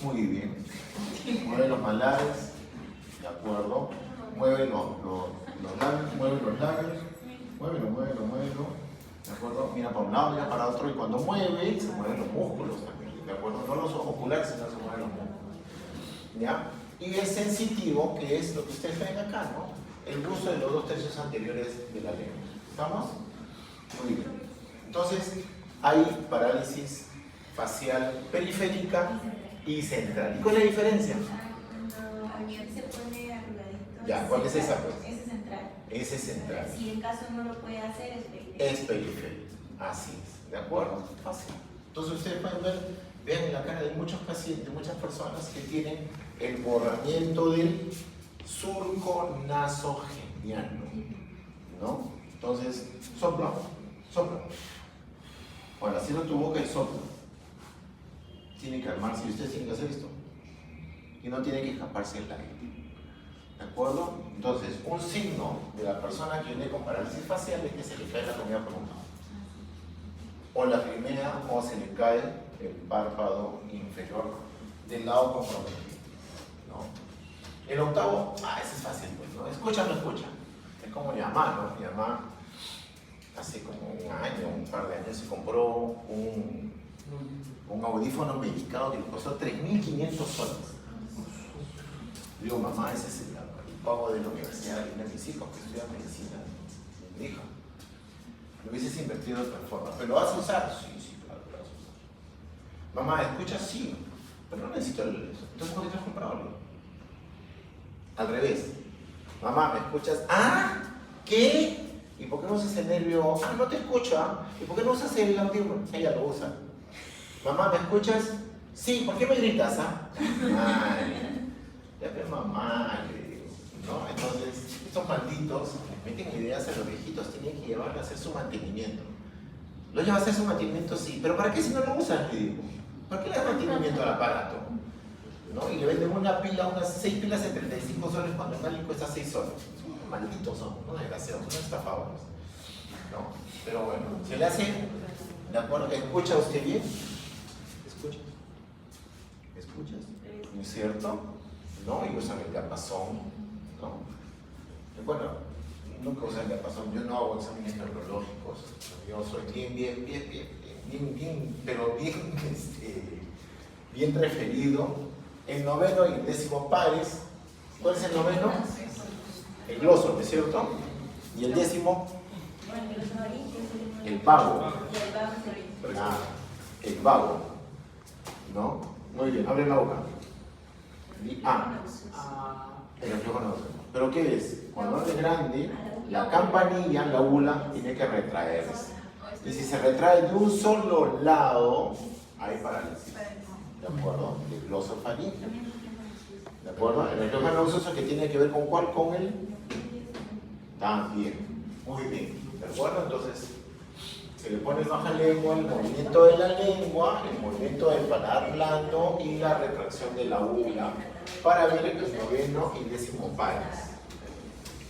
muy bien. Mueve los malares, de acuerdo. Mueve los labios, mueve los labios. Muévelo. ¿De acuerdo? Mira para un lado, mira para otro. Y cuando mueve, se mueven los músculos también. ¿De acuerdo? No los ojos oculares, sino se mueven los músculos. ¿Ya? Y el sensitivo, que es lo que ustedes ven acá, ¿no? El uso de los 2/3 anteriores de la lengua. ¿Estamos? Muy bien. Entonces, hay parálisis facial periférica y central. ¿Y cuál es la diferencia? Cuando alguien se pone arrugadito. Ya, ¿cuál es esa, pues? Ese es central. Ese es central. Si en caso no lo puede hacer, es periférico. Es periférico. Así es. ¿De acuerdo? Fácil. Entonces, ustedes pueden ver, vean en la cara de muchos pacientes, muchas personas que tienen el borramiento del surco nasogeniano, ¿no? Entonces, sopla. Ahora, cierra tu boca y sopla. Tiene que armarse y ustedes tienen que hacer esto. Y no tiene que escaparse el aire. ¿De acuerdo? Entonces, un signo de la persona que viene con parálisis facial es que se le cae la comida por un lado. O la primera, o se le cae el párpado inferior del lado comprometido, ¿no? El octavo, ese es fácil, pues, ¿no? Escucha o no escucha. Es como mi mamá, ¿no? Mi mamá hace como un par de años se compró un audífono mexicano que le costó 3.500 soles. Digo, mamá, ese es el pago de la universidad de mis hijos que estudian medicina. Me dijo, lo hubieses invertido de otra forma, pero lo vas a usar. Sí, claro, lo vas a usar. Mamá, ¿escuchas? Sí, pero no necesito el... Entonces, ¿por qué te has comprado? Al revés. Mamá, ¿me escuchas? ¿Qué? ¿Y por qué no usas el nervio? No te escucho, ¿Y por qué no usas el audífono? Ella lo usa. Mamá, ¿me escuchas? Sí, ¿por qué me gritas, Ay, ya ves, mamá, le digo, ¿no? Entonces, estos malditos les meten ideas a los viejitos, tienen que llevarlo a hacer su mantenimiento. Lo lleva a hacer su mantenimiento, sí, pero ¿para qué si no lo usan? Le digo, ¿para qué le das mantenimiento al aparato? ¿No? Y le venden una pila, unas 6 pilas en 35 soles cuando el mal cuesta 6 soles. Malditos son, no desgraciados, no estafadores. ¿No? Pero bueno, se le hace, ¿de acuerdo? ¿Escucha usted bien? ¿Escuchas? ¿No es cierto? ¿No? Y usan el diapasón, ¿no? Bueno, nunca usan el diapasón, yo no hago exámenes neurológicos, yo soy bien referido. El noveno y el 10º pares. ¿Cuál es el noveno? El gloso, ¿no es cierto? Y el 10º, el vago. El vago, ¿no? Muy bien, abre la boca. El reflejo no. ¿Pero qué ves? Cuando es grande, la campanilla, la ula, tiene que retraerse. Y si se retrae de un solo lado, hay parálisis. ¿De acuerdo? El gloso faríngeo. ¿De acuerdo? El reflejo nauseoso que tiene que ver con ¿cuál? Con el... También. Muy bien. ¿De acuerdo? Entonces, se le pone baja lengua, el movimiento de la lengua, el movimiento del paladar blando y la retracción de la ula para ver el noveno y 10º pares.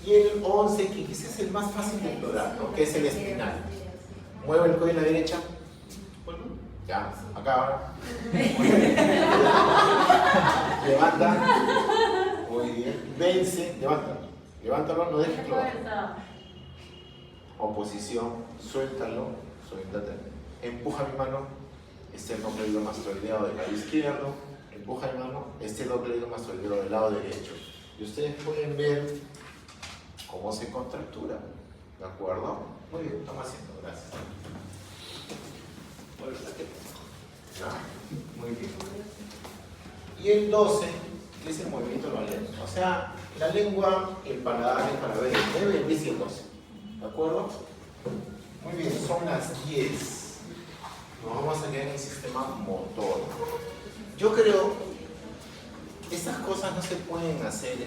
Y el 11, que quizás es el más fácil de explorar, ¿no? Que es el espinal. Mueve el cuello a la derecha. Ya, acá ahora. Levanta. Muy bien. Vence. Levántalo. Levántalo, no dejes que lo baje. Oposición, suéltalo, suéltate. Empuja mi mano, esternocleido mastoideo del lado izquierdo. Empuja mi mano, esternocleido mastoideo del lado derecho. Y ustedes pueden ver cómo se contractura. ¿De acuerdo? Muy bien, toma asiento, gracias. ¿Ya? Muy bien. Y el 12, que es el movimiento de la lengua. O sea, la lengua, el paladar es para ver el 9, el 10 y el 12. ¿De acuerdo? Muy bien, son las 10. Nos vamos a quedar en el sistema motor. Yo creo que estas cosas no se pueden hacer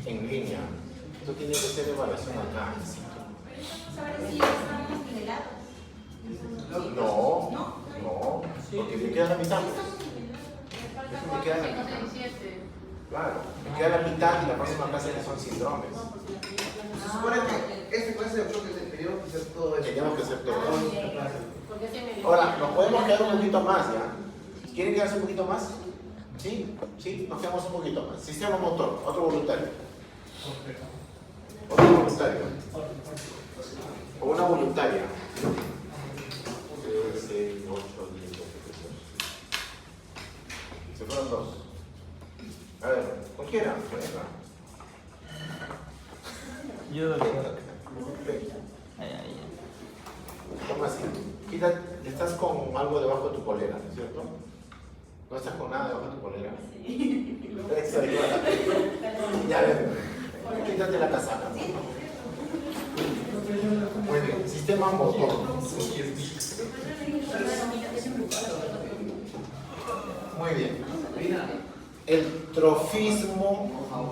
en línea. Esto tiene que ser evaluación acá. ¿Sabes si estamos nivelados? No, porque me queda la mitad. Me queda la mitad. Claro, me queda la mitad y la próxima clase que son síndromes. Se supone que esta clase de bloques teníamos que hacer todo eso. Teníamos que hacer todo. Ahora, nos podemos quedar un poquito más, ¿ya? ¿Quieren quedarse un poquito más? Sí, nos quedamos un poquito más. Sistema motor, otro voluntario. Otro voluntario. O una voluntaria. 6, 8, 10, 12, 13. Se fueron 2. A ver, cualquiera. Yo ¿Cómo así? Quita, estás con algo debajo de tu polera, ¿no es cierto? ¿No estás con nada debajo de tu polera? Eso igual. Ya ven. Quítate la casaca. Muy bien. Sistema motor. Muy bien. El trofismo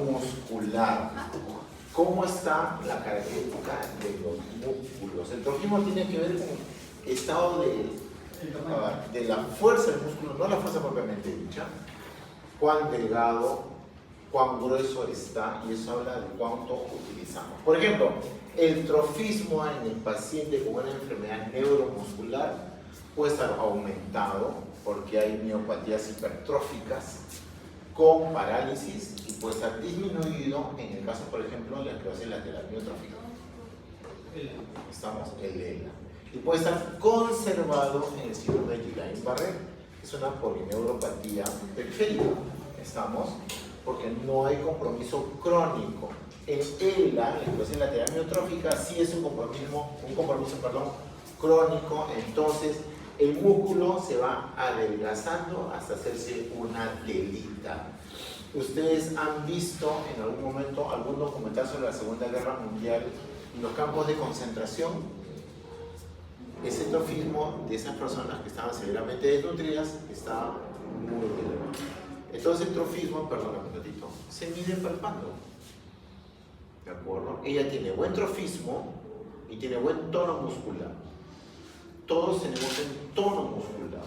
muscular. ¿Cómo está la característica de los músculos? El trofismo tiene que ver con el estado de la fuerza del músculo, no la fuerza propiamente dicha, cuán delgado, cuán grueso está, y eso habla de cuánto utilizamos. Por ejemplo, el trofismo en el paciente con una enfermedad neuromuscular puede estar aumentado porque hay miopatías hipertróficas con parálisis, y puede estar disminuido en el caso, por ejemplo, de la esclerosis lateral miotrófica. Estamos el ELA. Y puede estar conservado en el síndrome de Guillain-Barré, que es una polineuropatía periférica. Estamos porque no hay compromiso crónico. En ELA, la esclerosis lateral miotrófica, sí es un compromiso crónico. Entonces el músculo se va adelgazando hasta hacerse una telita. Ustedes han visto en algún momento algún documental sobre la Segunda Guerra Mundial y los campos de concentración. Ese trofismo de esas personas que estaban severamente desnutridas estaba muy elevado. Entonces el trofismo, perdóname un ratito, se mide palpando. ¿De acuerdo? Ella tiene buen trofismo y tiene buen tono muscular. Todos tenemos un tono muscular.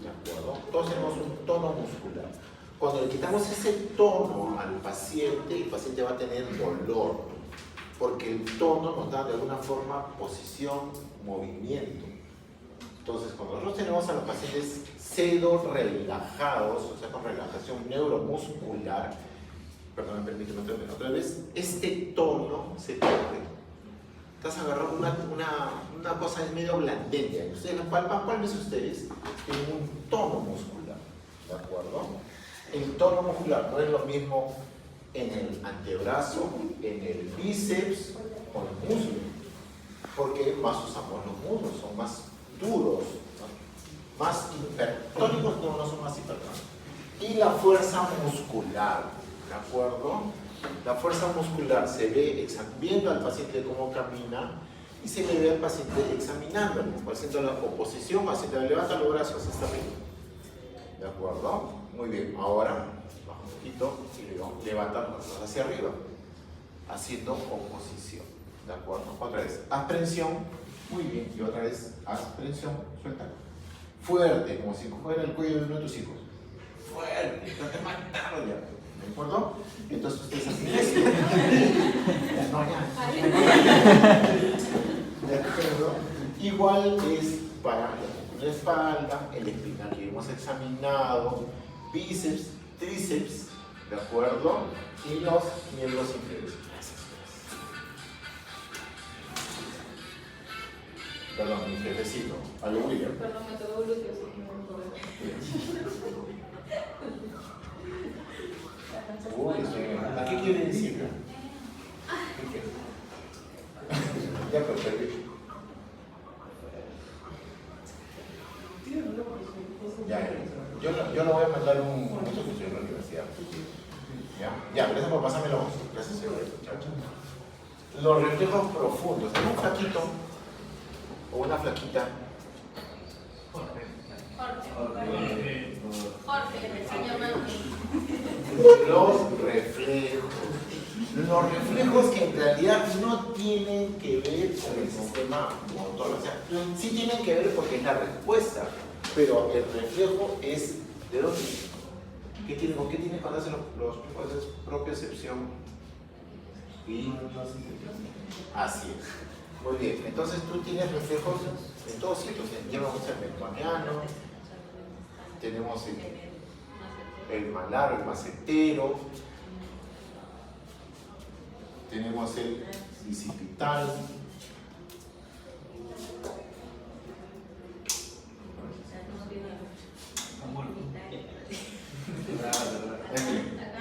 ¿De acuerdo? Todos tenemos un tono muscular. Cuando le quitamos ese tono al paciente, el paciente va a tener dolor, porque el tono nos da de alguna forma posición, movimiento. Entonces, cuando nosotros tenemos a los pacientes pseudo relajados, o sea, con relajación neuromuscular, perdón, permíteme otra vez, este tono se pierde. Estás agarrando una cosa medio blandenga. Ustedes la palpan, ¿cuál es ustedes? Tienen un tono muscular, ¿de acuerdo? El tono muscular no es lo mismo en el antebrazo, en el bíceps o en el muslo, porque más usamos los muslos, son más duros, ¿no? Más hipertónicos, no son más hipertónicos. Y la fuerza muscular, ¿de acuerdo? La fuerza muscular se ve viendo al paciente cómo camina, y se le ve al paciente examinándolo, haciendo la oposición, haciendo levanta los brazos hasta arriba. ¿De acuerdo? Muy bien. Ahora, baja un poquito y levanta los brazos hacia arriba, haciendo oposición. ¿De acuerdo? Otra vez, asprensión. Muy bien. Y otra vez, asprensión. Suelta. Fuerte, como si fuera el cuello de uno de tus hijos. Fuerte. Te mataron ya. ¿De acuerdo? Entonces ustedes hacen esto. No, ya. ¿De acuerdo? Igual es para la espalda, el espinal que hemos examinado, bíceps, tríceps, ¿de acuerdo? Y los miembros inferiores. Perdón, mi jefecito, a lo William. Perdón, me tocó glúteos. Uy, ¿a qué quiere decir? ¿Qué quiere? Ya, pero perdí. Yo no voy a mandar un muchacho que estoy en la universidad. Ya, gracias por pasármelo. Gracias, señor. Chao, chao. Los reflejos profundos. ¿Hay un flaquito o una flaquita? Jorge, se llama. Los reflejos. Los reflejos que en realidad no tienen que ver con el sistema motor. O sea, sí tienen que ver porque es la respuesta, pero el reflejo es ¿de dónde? ¿Con qué tiene cuando hace los procesos propiocepción? Y así es. Muy bien, entonces tú tienes reflejos en todos sitios. Tenemos el meltoniano, tenemos el malar, el macetero, tenemos el bicipital,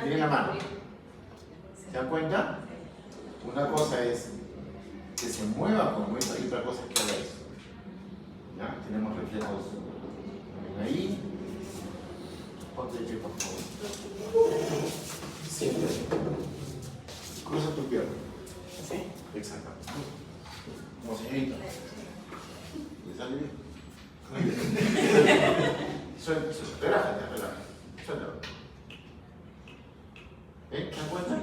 miren la mano. ¿Se dan cuenta? Una cosa es que se mueva como esto y otra cosa es que haga esto. ¿Ya? Tenemos reflejos ahí. Ponte de pie, por favor. Siempre. Cruza tu pierna. ¿Sí? Exactamente. Como señorita. ¿Le sale bien? Muy bien. Relájate, relájate. Suéltalo. ¿Ven? ¿Se dan cuenta?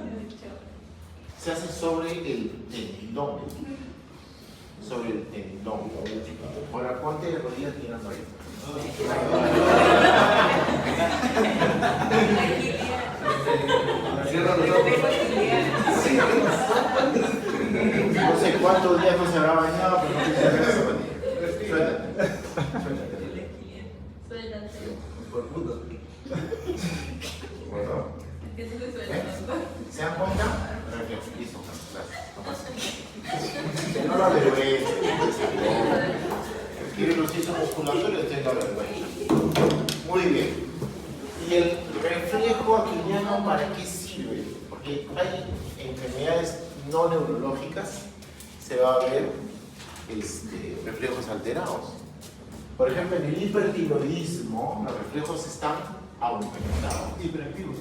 Se hace sobre el tendón. Sobre el tendón. Ahora ponte de rodillas mirando ahí. No sé cuántos días no se habrá bañado, pero no se habrá esa zapatilla. Suéltate. Suéltate. Por puto. Bueno. ¿Qué se te suelta? ¿Se dan cuenta? Listo, gracias. Que no lo avergüence. Quiere los hizo musculatorios, usted no lo avergüenza. Muy bien. ¿Y el reflejo aquiliano para qué sirve? Porque hay enfermedades no neurológicas, se va a ver reflejos alterados. Por ejemplo, en el hipertiroidismo, los reflejos están aumentados. Hiperactivos.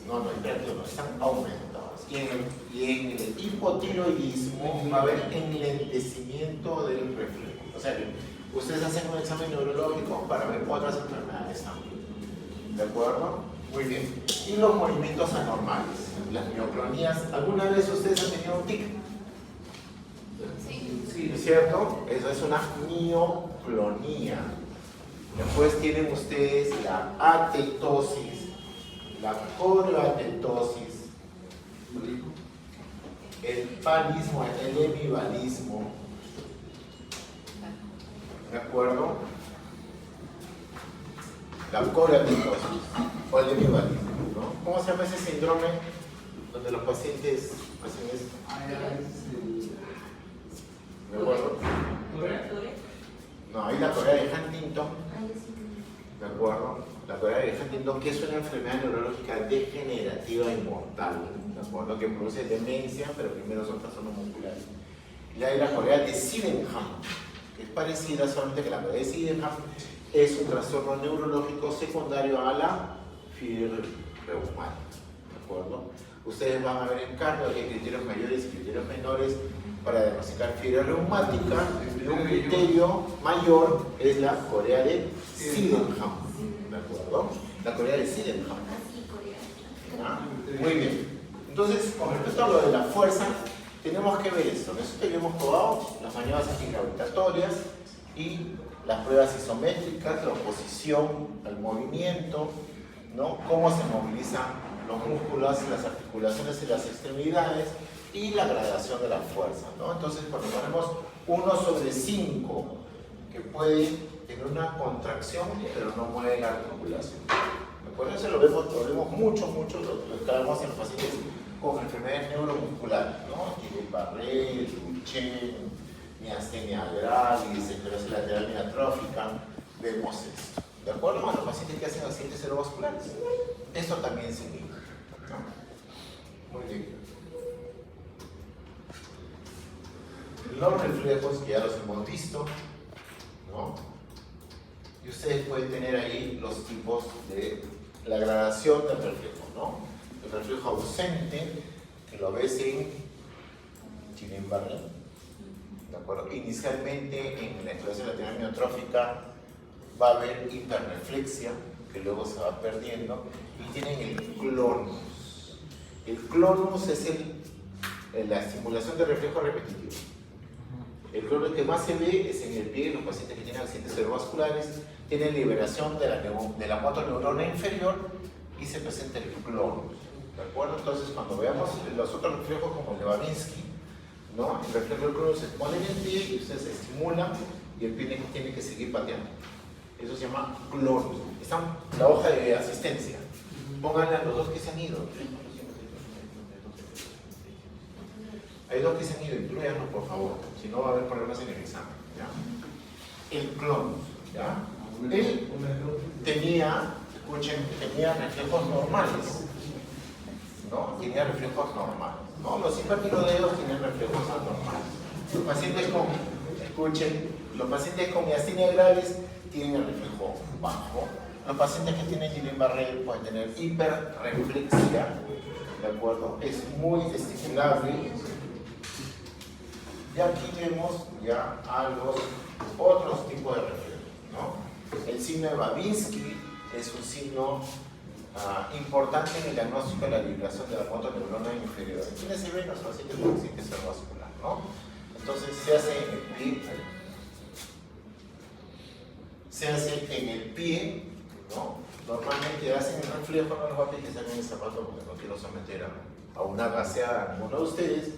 No, hiperactivos, no, están aumentados. Y en el hipotiroidismo va a haber enlentecimiento del reflejo. O sea que ustedes hacen un examen neurológico para ver otras enfermedades también. ¿De acuerdo? Muy bien. Y los movimientos anormales, las mioclonías. ¿Alguna vez ustedes han tenido un tic? Sí. ¿No es cierto? Eso es una mioclonía. Después tienen ustedes la atetosis, la coroatetosis, el palismo, el hemivalismo. ¿De acuerdo? La coroatetosis o el hemivalismo, ¿no? ¿Cómo se llama ese síndrome donde los pacientes hacen eso? ¿De acuerdo? No, hay la Corea de Huntington. ¿De acuerdo? La Corea de Huntington, que es una enfermedad neurológica degenerativa y mortal, ¿de acuerdo? Que produce demencia, pero primero son trastornos musculares. Y hay la Corea de Sydenham, que es parecida, solamente que la Corea de Sydenham es un trastorno neurológico secundario a la fiebre reumática, ¿de acuerdo? Ustedes van a ver en cardio que hay criterios mayores y criterios menores para diagnosticar fiebre reumática, y un criterio mayor es la Corea de Sydenham, ¿de acuerdo? La Corea de Sydenham. ¿Ah? Muy bien. Entonces, con respecto a lo de la fuerza, tenemos que ver esto. Nosotros ya hemos probado las maniobras antigravitatorias y las pruebas isométricas, la oposición al movimiento, ¿no? Cómo se movilizan los músculos, las articulaciones y las extremidades, y la gradación de la fuerza, ¿no? Entonces, cuando ponemos 1/5, que puede tener una contracción, pero no mueve la articulación. Por eso lo vemos mucho, lo que vemos en los pacientes con enfermedades neuromusculares, ¿no? Guillain-Barré, Duchenne, miastenia gravis, esclerosis lateral amiotrófica, vemos esto. ¿De acuerdo? Bueno, los pacientes que hacen accidentes cerebrovasculares. Esto también se mide, ¿no? Muy bien. Los reflejos, que ya los hemos visto, ¿no? Y ustedes pueden tener ahí los tipos de la gradación del reflejo, ¿no? El reflejo ausente, que lo ves en Guillain-Barré, ¿de acuerdo? Inicialmente en la esclerosis lateral amiotrófica va a haber hiperreflexia, que luego se va perdiendo, y tienen el clonus. El clonus es la estimulación de reflejo repetitivo. El clonus que más se ve es en el pie, los pacientes que tienen accidentes cerebrovasculares, tienen liberación de la motoneurona inferior y se presenta el clonus. ¿De acuerdo? Entonces, cuando veamos los otros reflejos como el de Babinski, ¿no? El reflejo del clonus se pone en el pie y ustedes se estimulan y el pie tiene que seguir pateando. Eso se llama clonus. Está en la hoja de asistencia. Pónganle a los dos que se han ido. Hay dos que se han ido, incluyanlos por favor, si no va a haber problemas en el examen. ¿Ya? El clonus, ¿ya? Él tenía, escuchen, tenía reflejos normales, ¿no? Tenía reflejos normales, ¿no? Los hipertiroideos tienen reflejos anormales. Los pacientes con, escuchen, los pacientes con miastenia gravis tienen el reflejo bajo. Los pacientes que tienen Guillain-Barré pueden tener hiperreflexia, ¿de acuerdo? Es muy estimulable. Y aquí vemos ya otros tipos de reflejos, ¿no? El signo de Babinski es un signo importante en el diagnóstico de la liberación de la motoneurona inferior. ¿Quiénes se ven? Los pacientes con accidente cerebrovascular, ¿no? Entonces se hace en el pie, ¿no? Normalmente hacen el reflejo, no les voy a pedir que saquen el zapato porque no quiero someter a una gaseada a ninguno de ustedes.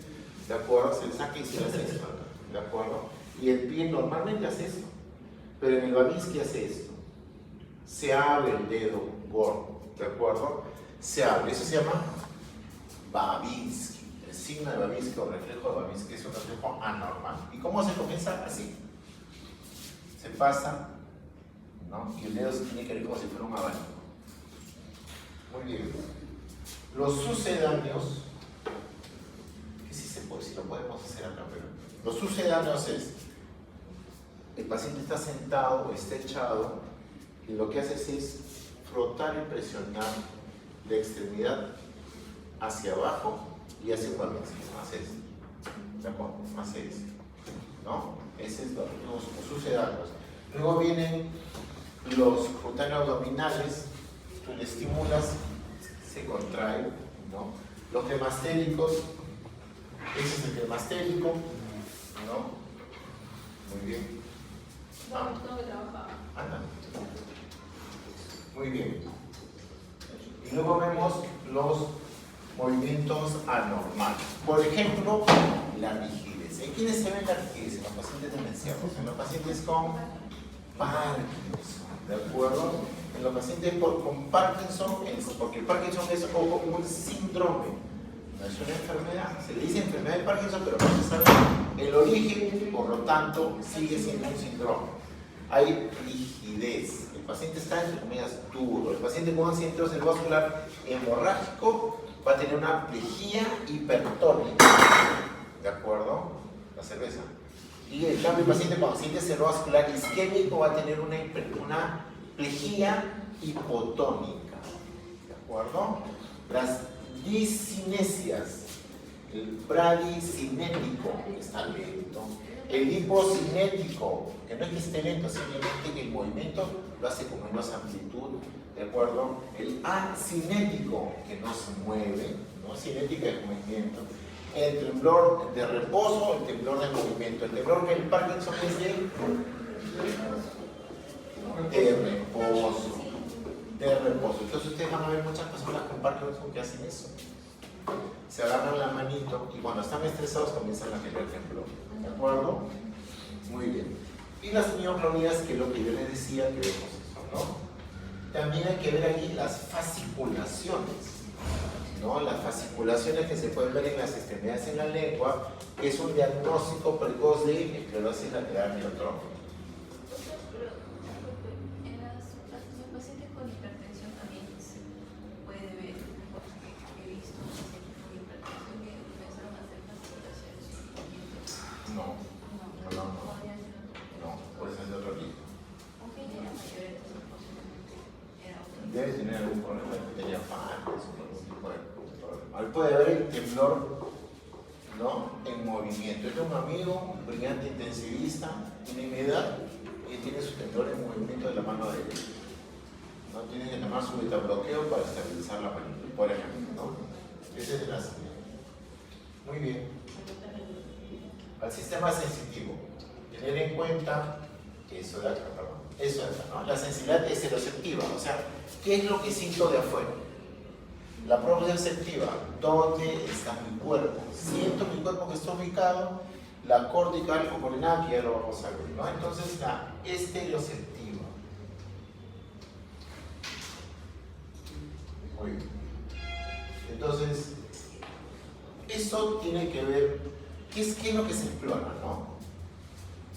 ¿De acuerdo? Se le saca y se le hace esto, ¿de acuerdo? Y el pie normalmente hace esto, pero en el Babinski hace esto. Se abre el dedo gordo, ¿de acuerdo? Se abre, eso se llama Babinski. El signo de Babinski o reflejo de Babinski es un reflejo anormal. ¿Y cómo se comienza? Así. Se pasa, ¿no? Y el dedo se tiene que ver como si fuera un abanico. Muy bien. Los sucedáneos, si lo podemos hacer acá, pero los sucedáneos es, el paciente está sentado o está echado y lo que haces es frotar y presionar la extremidad hacia abajo y hacia un Babinski, hace esto, ¿de acuerdo? Hace esto, ¿no? Ese es los sucedáneos. Luego vienen los cutáneos abdominales, tú le estimulas, se contrae, ¿no? Los cremastéricos, ese es el cremastérico, ¿no? Muy bien. Tengo que trabajar. Anda. Muy bien. Y luego vemos los movimientos anormales. Por ejemplo, la rigidez. ¿En quiénes se ve la rigidez? En los pacientes demenciados, en los pacientes con Parkinson, ¿de acuerdo? En los pacientes con Parkinson, porque el Parkinson es un síndrome. No es una enfermedad, se le dice enfermedad de Parkinson, pero no se sabe el origen, por lo tanto, sigue siendo un síndrome. Hay rigidez, el paciente está, entre comillas, duro. El paciente con accidente cerebrovascular hemorrágico va a tener una plejía hipertónica, ¿de acuerdo? La cerveza. Y en cambio, el paciente con accidente cerebrovascular isquémico va a tener una plejía hipotónica, ¿de acuerdo? Las discinesias, el bradicinético está lento, el hipocinético, que no es que esté lento, simplemente que el movimiento lo hace con menos amplitud, ¿de acuerdo? El acinético, que no se mueve, ¿no? Cinética de movimiento. El temblor de reposo, el temblor de movimiento. El temblor que el Parkinson es de reposo. De reposo. Entonces ustedes van a ver muchas personas con Parkinson que hacen eso. Se agarran la manito y cuando están estresados comienzan a tener temblor. ¿De acuerdo? Muy bien. Y las mioclonías, que es lo que yo les decía, que vemos eso, ¿no? También hay que ver aquí las fasciculaciones. ¿no? Las fasciculaciones que se pueden ver en las extremidades en la lengua, que es un diagnóstico precoz de esclerosis lateral amiotrófica. Pero en los pacientes con hipertensión también se puede ver, porque he visto pacientes con hipertensión que empezaron a hacer fasciculaciones un poquito. No, por eso es de otro tipo. Aunque ella era mayor, entonces posiblemente era otro. Debe tener algún problema de pequeña Parkinson o algún tipo de problema. Ahí puede haber el temblor, ¿no? En movimiento. Este es un amigo, un brillante intensivista, tiene mi edad y tiene su temblor en movimiento de la mano derecha. ¿No? Tiene que tomar su beta bloqueo para estabilizar la película, por ejemplo, ¿no? Ese es el nacimiento. Muy bien. Al sistema sensitivo, tener en cuenta eso de acá, ¿no? La sensibilidad exteroceptiva, o sea, ¿qué es lo que siento de afuera? La proprioceptiva, ¿dónde está mi cuerpo? Siento mi cuerpo que está ubicado, la cortical o coronal, que ya lo vamos a ver, ¿no? Entonces, la estereoceptiva. Muy bien. Entonces, eso tiene que ver, ¿qué es lo que se explora, no?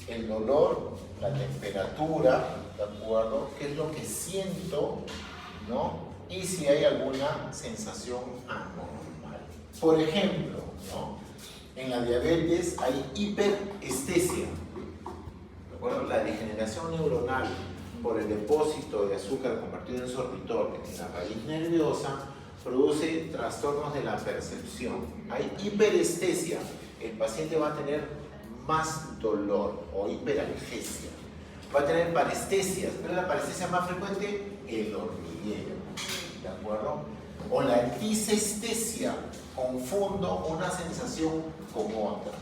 El dolor, la temperatura, ¿de acuerdo? ¿Qué es lo que siento, no? Y si hay alguna sensación anormal. Por ejemplo, ¿no? En la diabetes hay hiperestesia, ¿de acuerdo? La degeneración neuronal por el depósito de azúcar convertido en sorbitol en la raíz nerviosa produce trastornos de la percepción. Hay hiperestesia, el paciente va a tener más dolor o hiperalgesia. Va a tener parestesias, pero la parestesia más frecuente, el hormigueo, ¿de acuerdo? O la disestesia, confundo una sensación con otra,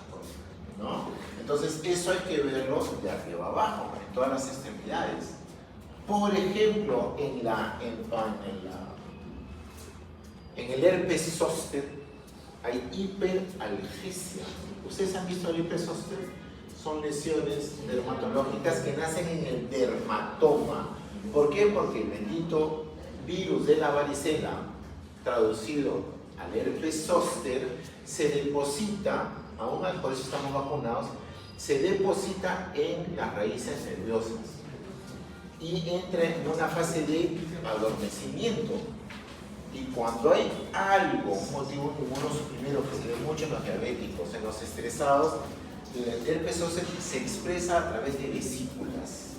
¿no? Entonces eso hay que verlo de arriba abajo, en todas las extremidades. Por ejemplo, en el herpes zóster hay hiperalgesia. ¿Ustedes han visto el herpes zóster? Son lesiones dermatológicas que nacen en el dermatoma. ¿Por qué? Porque el bendito virus de la varicela, traducido al herpes zóster, se deposita, aún por eso estamos vacunados, se deposita en las raíces nerviosas y entra en una fase de adormecimiento. Y cuando hay algo, un motivo inmunosuprimido que se ve mucho en los diabéticos, en los estresados, el herpes zóster se expresa a través de vesículas,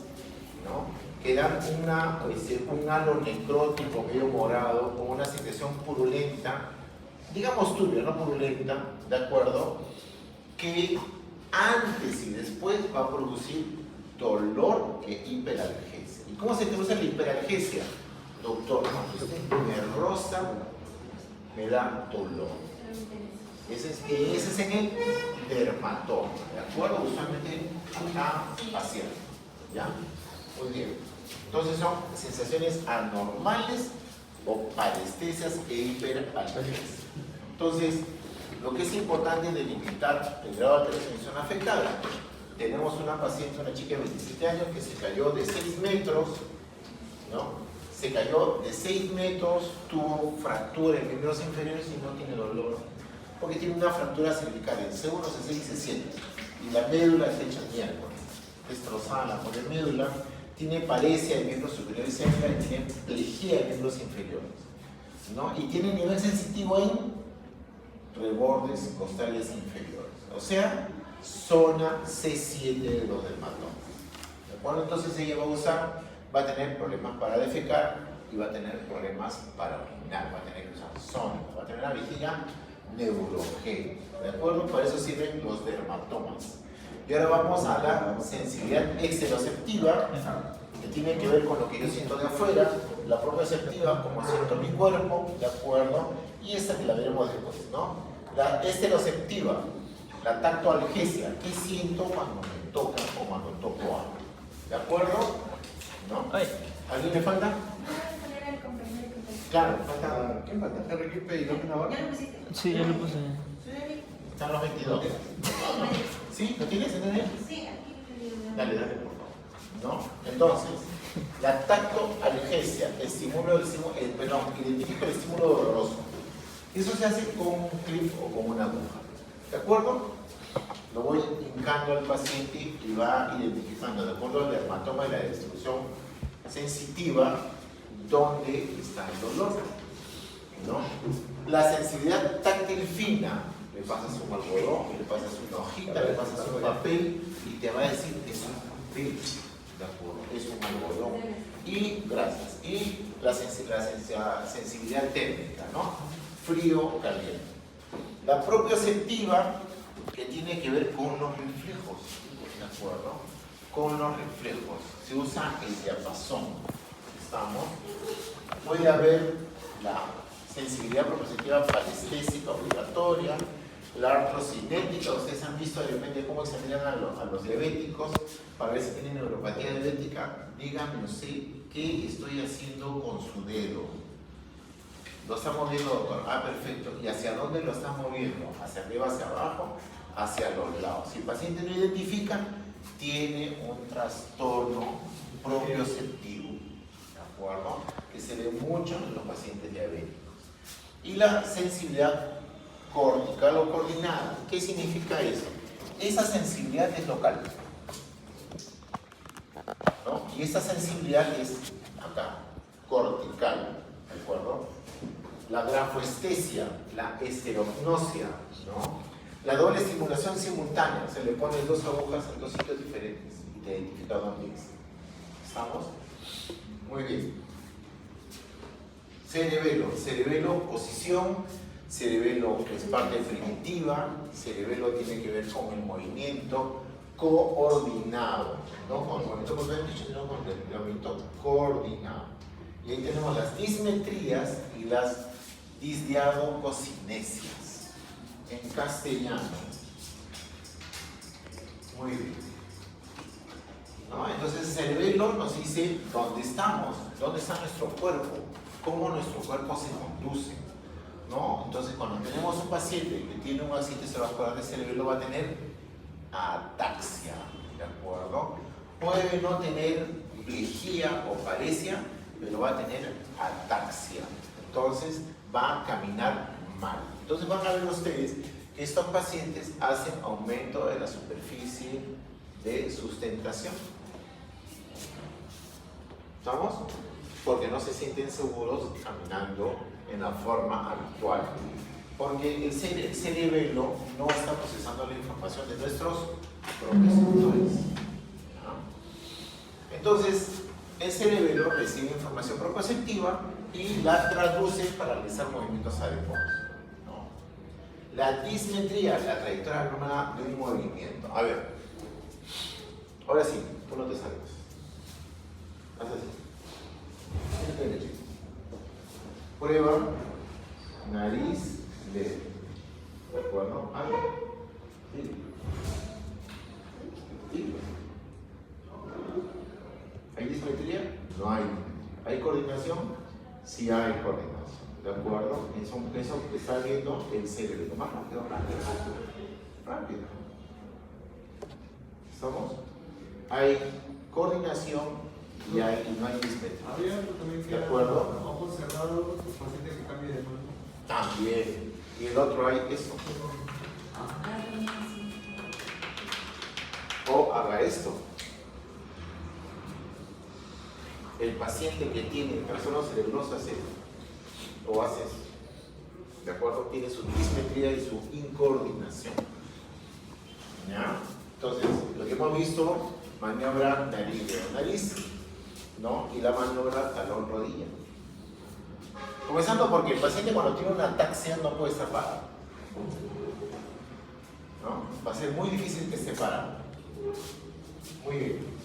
¿no? Que dan un halo necrótico medio morado, con una secreción purulenta, digamos turbia, no purulenta, ¿de acuerdo? Que antes y después va a producir dolor e hiperalgesia. ¿Y cómo se produce la hiperalgesia? Doctor, cuando usted me roza, me da dolor. Ese es en el dermatoma, ¿de acuerdo? Usualmente acá facial, ¿ya? Muy bien. Entonces son sensaciones anormales o parestesias e hiperalgesias. Entonces, lo que es importante es delimitar el grado de transmisión afectada. Tenemos una paciente, una chica de 27 años que se cayó de 6 metros, ¿no? Se cayó de 6 metros, tuvo fractura en miembros inferiores y no tiene dolor, porque tiene una fractura cervical en C1, C6 y C7, y la médula está hecha mierda, destrozada la pobre médula, tiene paresia de miembros superiores y tiene plejía de miembros inferiores, ¿no? Y tiene nivel sensitivo en rebordes costales inferiores, o sea, zona C7 de los dermatomas. ¿De acuerdo? Entonces ella va a tener problemas para defecar y va a tener problemas para orinar, va a tener que usar sonda, va a tener una vejiga neurogénica, ¿de acuerdo? Para eso sirven los dermatomas. Y ahora vamos a la sensibilidad exteroceptiva, que tiene que ver con lo que yo siento de afuera, la proprioceptiva, como siento mi cuerpo, ¿de acuerdo? Y esta que la veremos después, ¿no? La esteroceptiva, la tactoalgesia, ¿qué siento cuando me toca o cuando toco algo? ¿De acuerdo? ¿No? ¿Alguien le falta? Claro, falta. ¿Quién falta? Enrique y López Navarro. ¿Ya lo pusiste? Sí, ya lo puse. Están los 22. ¿Sí? ¿Lo tienes? ¿Entendés? Sí, aquí. Dale, por favor. ¿No? Entonces, la tactoalgesia, identifica el estímulo doloroso. Eso se hace con un clip o con una aguja. ¿De acuerdo? Lo voy hincando al paciente y va identificando, de acuerdo al dermatoma y la distribución sensitiva, dónde está el dolor, ¿no? La sensibilidad táctil fina, le pasas un algodón, le pasas una hojita, le pasas un papel y te va a decir es un papel, ¿de acuerdo? Es un algodón. Y gracias. Y la sensibilidad térmica, ¿no? Frío o caliente. La propioceptiva, que tiene que ver con los reflejos, ¿de acuerdo? Con los reflejos. Se usa el diapasón. ¿Estamos? Puede haber la sensibilidad propioceptiva parestésica obligatoria, la artrocinética. Ustedes han visto de repente cómo examinan a los diabéticos para ver si tienen neuropatía diabética. Díganme usted qué estoy haciendo con su dedo. Lo está moviendo, doctor. Ah, perfecto. ¿Y hacia dónde lo está moviendo? ¿Hacia arriba, hacia abajo? Hacia los lados. Si el paciente no identifica, tiene un trastorno propioceptivo, ¿de acuerdo? Que se ve mucho en los pacientes diabéticos. Y la sensibilidad cortical o coordinada. ¿Qué significa eso? Esa sensibilidad es local, ¿no? Y esa sensibilidad es acá, cortical, ¿de acuerdo? La grafoestesia, la esterognosia, ¿no? La doble estimulación simultánea, se le ponen dos agujas en dos sitios diferentes y te identifica dónde es. ¿Estamos? Muy bien. Cerebelo, cerebelo, posición, cerebelo es parte primitiva, cerebelo tiene que ver con el movimiento coordinado, no con el movimiento coordinado, sino con el movimiento coordinado. Y ahí tenemos las dismetrías y las disdiadococinesias en castellano. Muy bien, ¿no? Entonces el cerebelo nos dice dónde estamos, dónde está nuestro cuerpo, cómo nuestro cuerpo se conduce, ¿no? Entonces cuando tenemos un paciente que tiene un accidente cerebrovascular del cerebelo, va a tener ataxia, ¿de acuerdo? Puede no tener plegía o paresia, pero va a tener ataxia. Entonces va a caminar mal. Entonces van a ver ustedes que estos pacientes hacen aumento de la superficie de sustentación. ¿Estamos? Porque no se sienten seguros caminando en la forma habitual. Porque el cerebelo no está procesando la información de nuestros propioceptores. ¿No? Entonces, el cerebelo recibe información propioceptiva y la traduce para realizar movimientos adecuados. ¿No? La dismetría, la trayectoria anómala de un movimiento. A ver, ahora sí, tú no te salgas. Haz así. Derecho. Prueba, nariz, dedo. ¿De acuerdo? Sí. Sí. ¿Hay dismetría? No hay. ¿Hay coordinación? Sí hay coordinación. ¿De acuerdo? Eso que está viendo el cerebro. Más rápido, rápido. Rápido. ¿Estamos? Hay coordinación y no hay dismetría. ¿De acuerdo? Ojos cerrados, paciente que cambie de mano. También. Y el otro hay eso. O haga esto. El paciente que tiene trastorno cerebroso hace o hace eso. ¿De acuerdo? Tiene su dismetría y su incoordinación. ¿Ya? Entonces, lo que hemos visto, maniobra nariz, ¿no? Y la maniobra talón-rodilla. Comenzando porque el paciente cuando tiene una ataxia no puede estar parado, ¿no? Va a ser muy difícil que esté parado. Muy bien.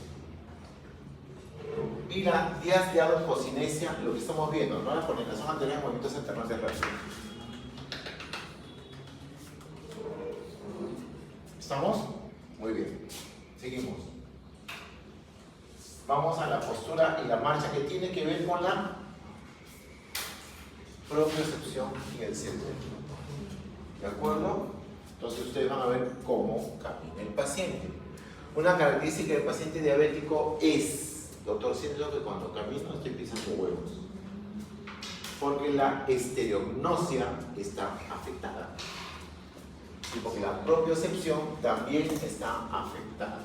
Y la disdiadococinesia, lo que estamos viendo, ¿no? La coordinación anterior de movimientos alternantes rápidos. ¿Estamos? Muy bien. Seguimos. Vamos a la postura y la marcha que tiene que ver con la propiocepción y el cerebro. ¿De acuerdo? Entonces ustedes van a ver cómo camina el paciente. Una característica del paciente diabético es, doctor, siento que cuando camino estoy pisando huevos. Porque la estereognosia está afectada. Y porque la propiocepción también está afectada.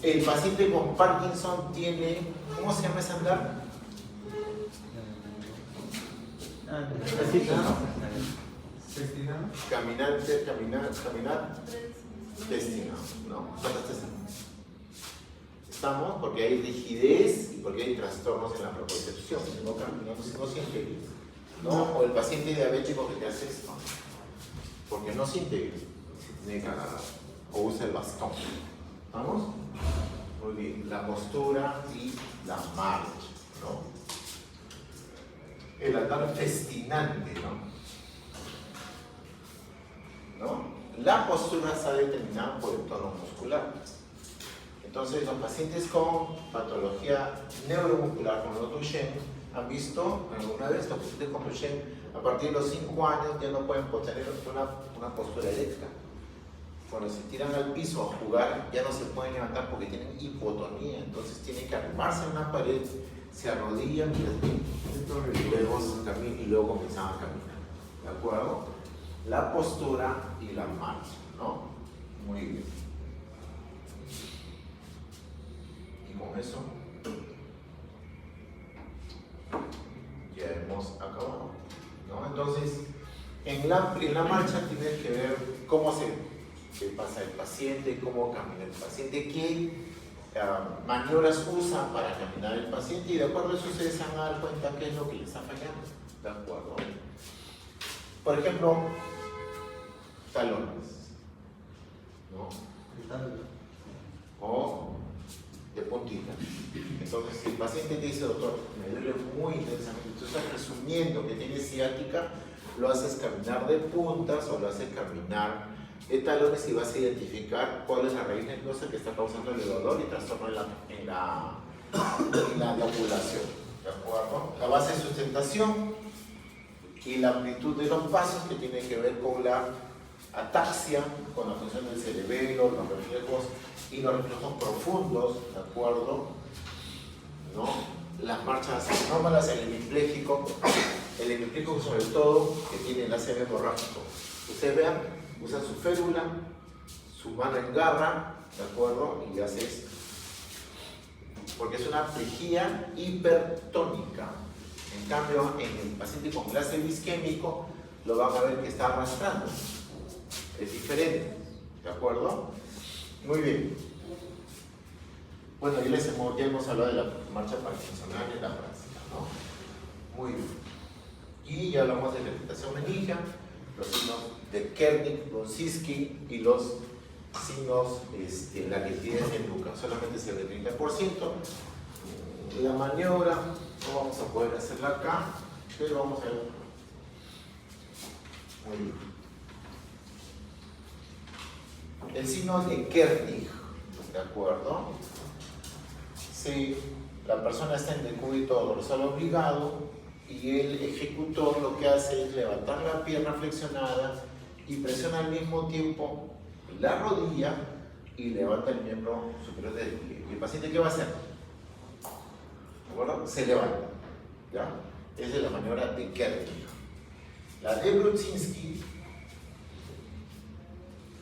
El paciente con Parkinson tiene, ¿cómo se llama ese andar? Caminar destinado. No, estamos porque hay rigidez y porque hay trastornos en la propiocepción. No siente bien. ¿No? O el paciente diabético que te hace esto. Porque no siente bien. Tiene que agarrar. O usa el bastón. ¿Vamos? Muy bien. La postura y la marcha. ¿No? El andar festinante. ¿No? La postura está determinada por el tono muscular. Entonces, los pacientes con patología neuromuscular, como Duchenne, han visto alguna vez los pacientes con Duchenne, a partir de los 5 años ya no pueden tener una postura erecta. Cuando se tiran al piso a jugar, ya no se pueden levantar porque tienen hipotonía. Entonces, tienen que arrimarse a una pared, se arrodillan y luego comienzan a caminar. ¿De acuerdo? La postura y la marcha, ¿no? Muy bien. Y con eso ya hemos acabado, ¿no? Entonces, en la marcha tienes que ver qué pasa el paciente, cómo camina el paciente, qué maniobras usa para caminar el paciente, y de acuerdo a eso ustedes se van a dar cuenta qué es lo que les está fallando. ¿De acuerdo? Por ejemplo, talones, ¿no? O de puntita. Entonces, si el paciente te dice, doctor, me duele muy intensamente, tú estás presumiendo que tiene ciática, lo haces caminar de puntas o lo haces caminar de talones y vas a identificar cuál es la raíz nerviosa que está causando el dolor y trastorno en la deambulación. ¿De acuerdo? La base de sustentación y la amplitud de los pasos, que tiene que ver con la ataxia, con la función del cerebelo, los reflejos y los reflejos profundos, ¿de acuerdo? ¿No? Las marchas anómalas, el hemipléjico sobre todo, que tiene el ACV hemorrágico. Ustedes vean, usa su férula, su mano engarra, ¿de acuerdo? Y hace esto. Porque es una plejía hipertónica. En cambio, en el paciente con clase isquémico, lo van a ver que está arrastrando. Es diferente, ¿de acuerdo? Muy bien. Bueno, ya hemos hablado de la marcha parkinsonal en la práctica, ¿no? Muy bien. Y ya hablamos de la irritación meningia, los signos de Kernick-Brunzinski y los signos, la rigidez en nuca, solamente es el 30%. La maniobra no vamos a poder hacerla acá, pero vamos a ver. Muy bien. El signo de Kernick, ¿de acuerdo? Si la persona está en decúbito dorsal obligado y el ejecutor lo que hace es levantar la pierna flexionada y presiona al mismo tiempo la rodilla y levanta el miembro superior del pie. ¿Y el paciente qué va a hacer? ¿De acuerdo? Se levanta, ¿ya? Esa es la maniobra de Kernick. La de Brunzinski,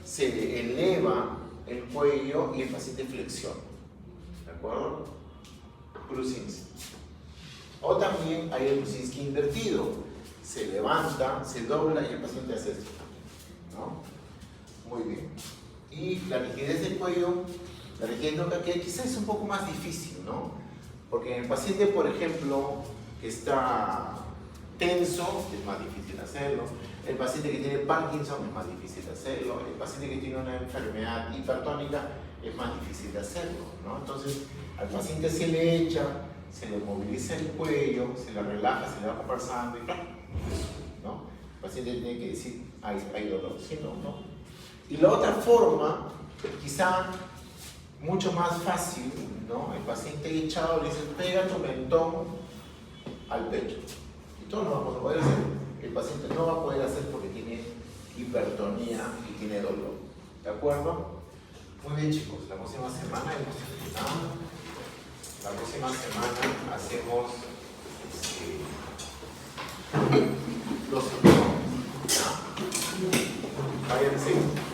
se eleva el cuello y el paciente flexiona, ¿de acuerdo? Brunzinski. O también hay el Brunzinski invertido, se levanta, se dobla y el paciente hace esto, ¿no? Muy bien. Y la rigidez del cuello, la rigidez nuca, que quizás es un poco más difícil, ¿no? Porque en el paciente, por ejemplo, que está tenso, es más difícil hacerlo. El paciente que tiene Parkinson es más difícil hacerlo. El paciente que tiene una enfermedad hipertónica es más difícil de hacerlo, ¿no? Entonces, al paciente se le echa, se le moviliza el cuello, se le relaja, se le va conversando y claro, ¿no? El paciente tiene que decir, hay dolor, sí, no. Y la otra forma, quizá mucho más fácil, ¿no? El paciente echado le dice, pega tu mentón al pecho. Y todos lo vamos a poder hacer. El paciente no va a poder hacer porque tiene hipertonía y tiene dolor. ¿De acuerdo? Muy bien, chicos. La próxima semana hemos terminado. La próxima semana hacemos Los cinturones. Vayan así.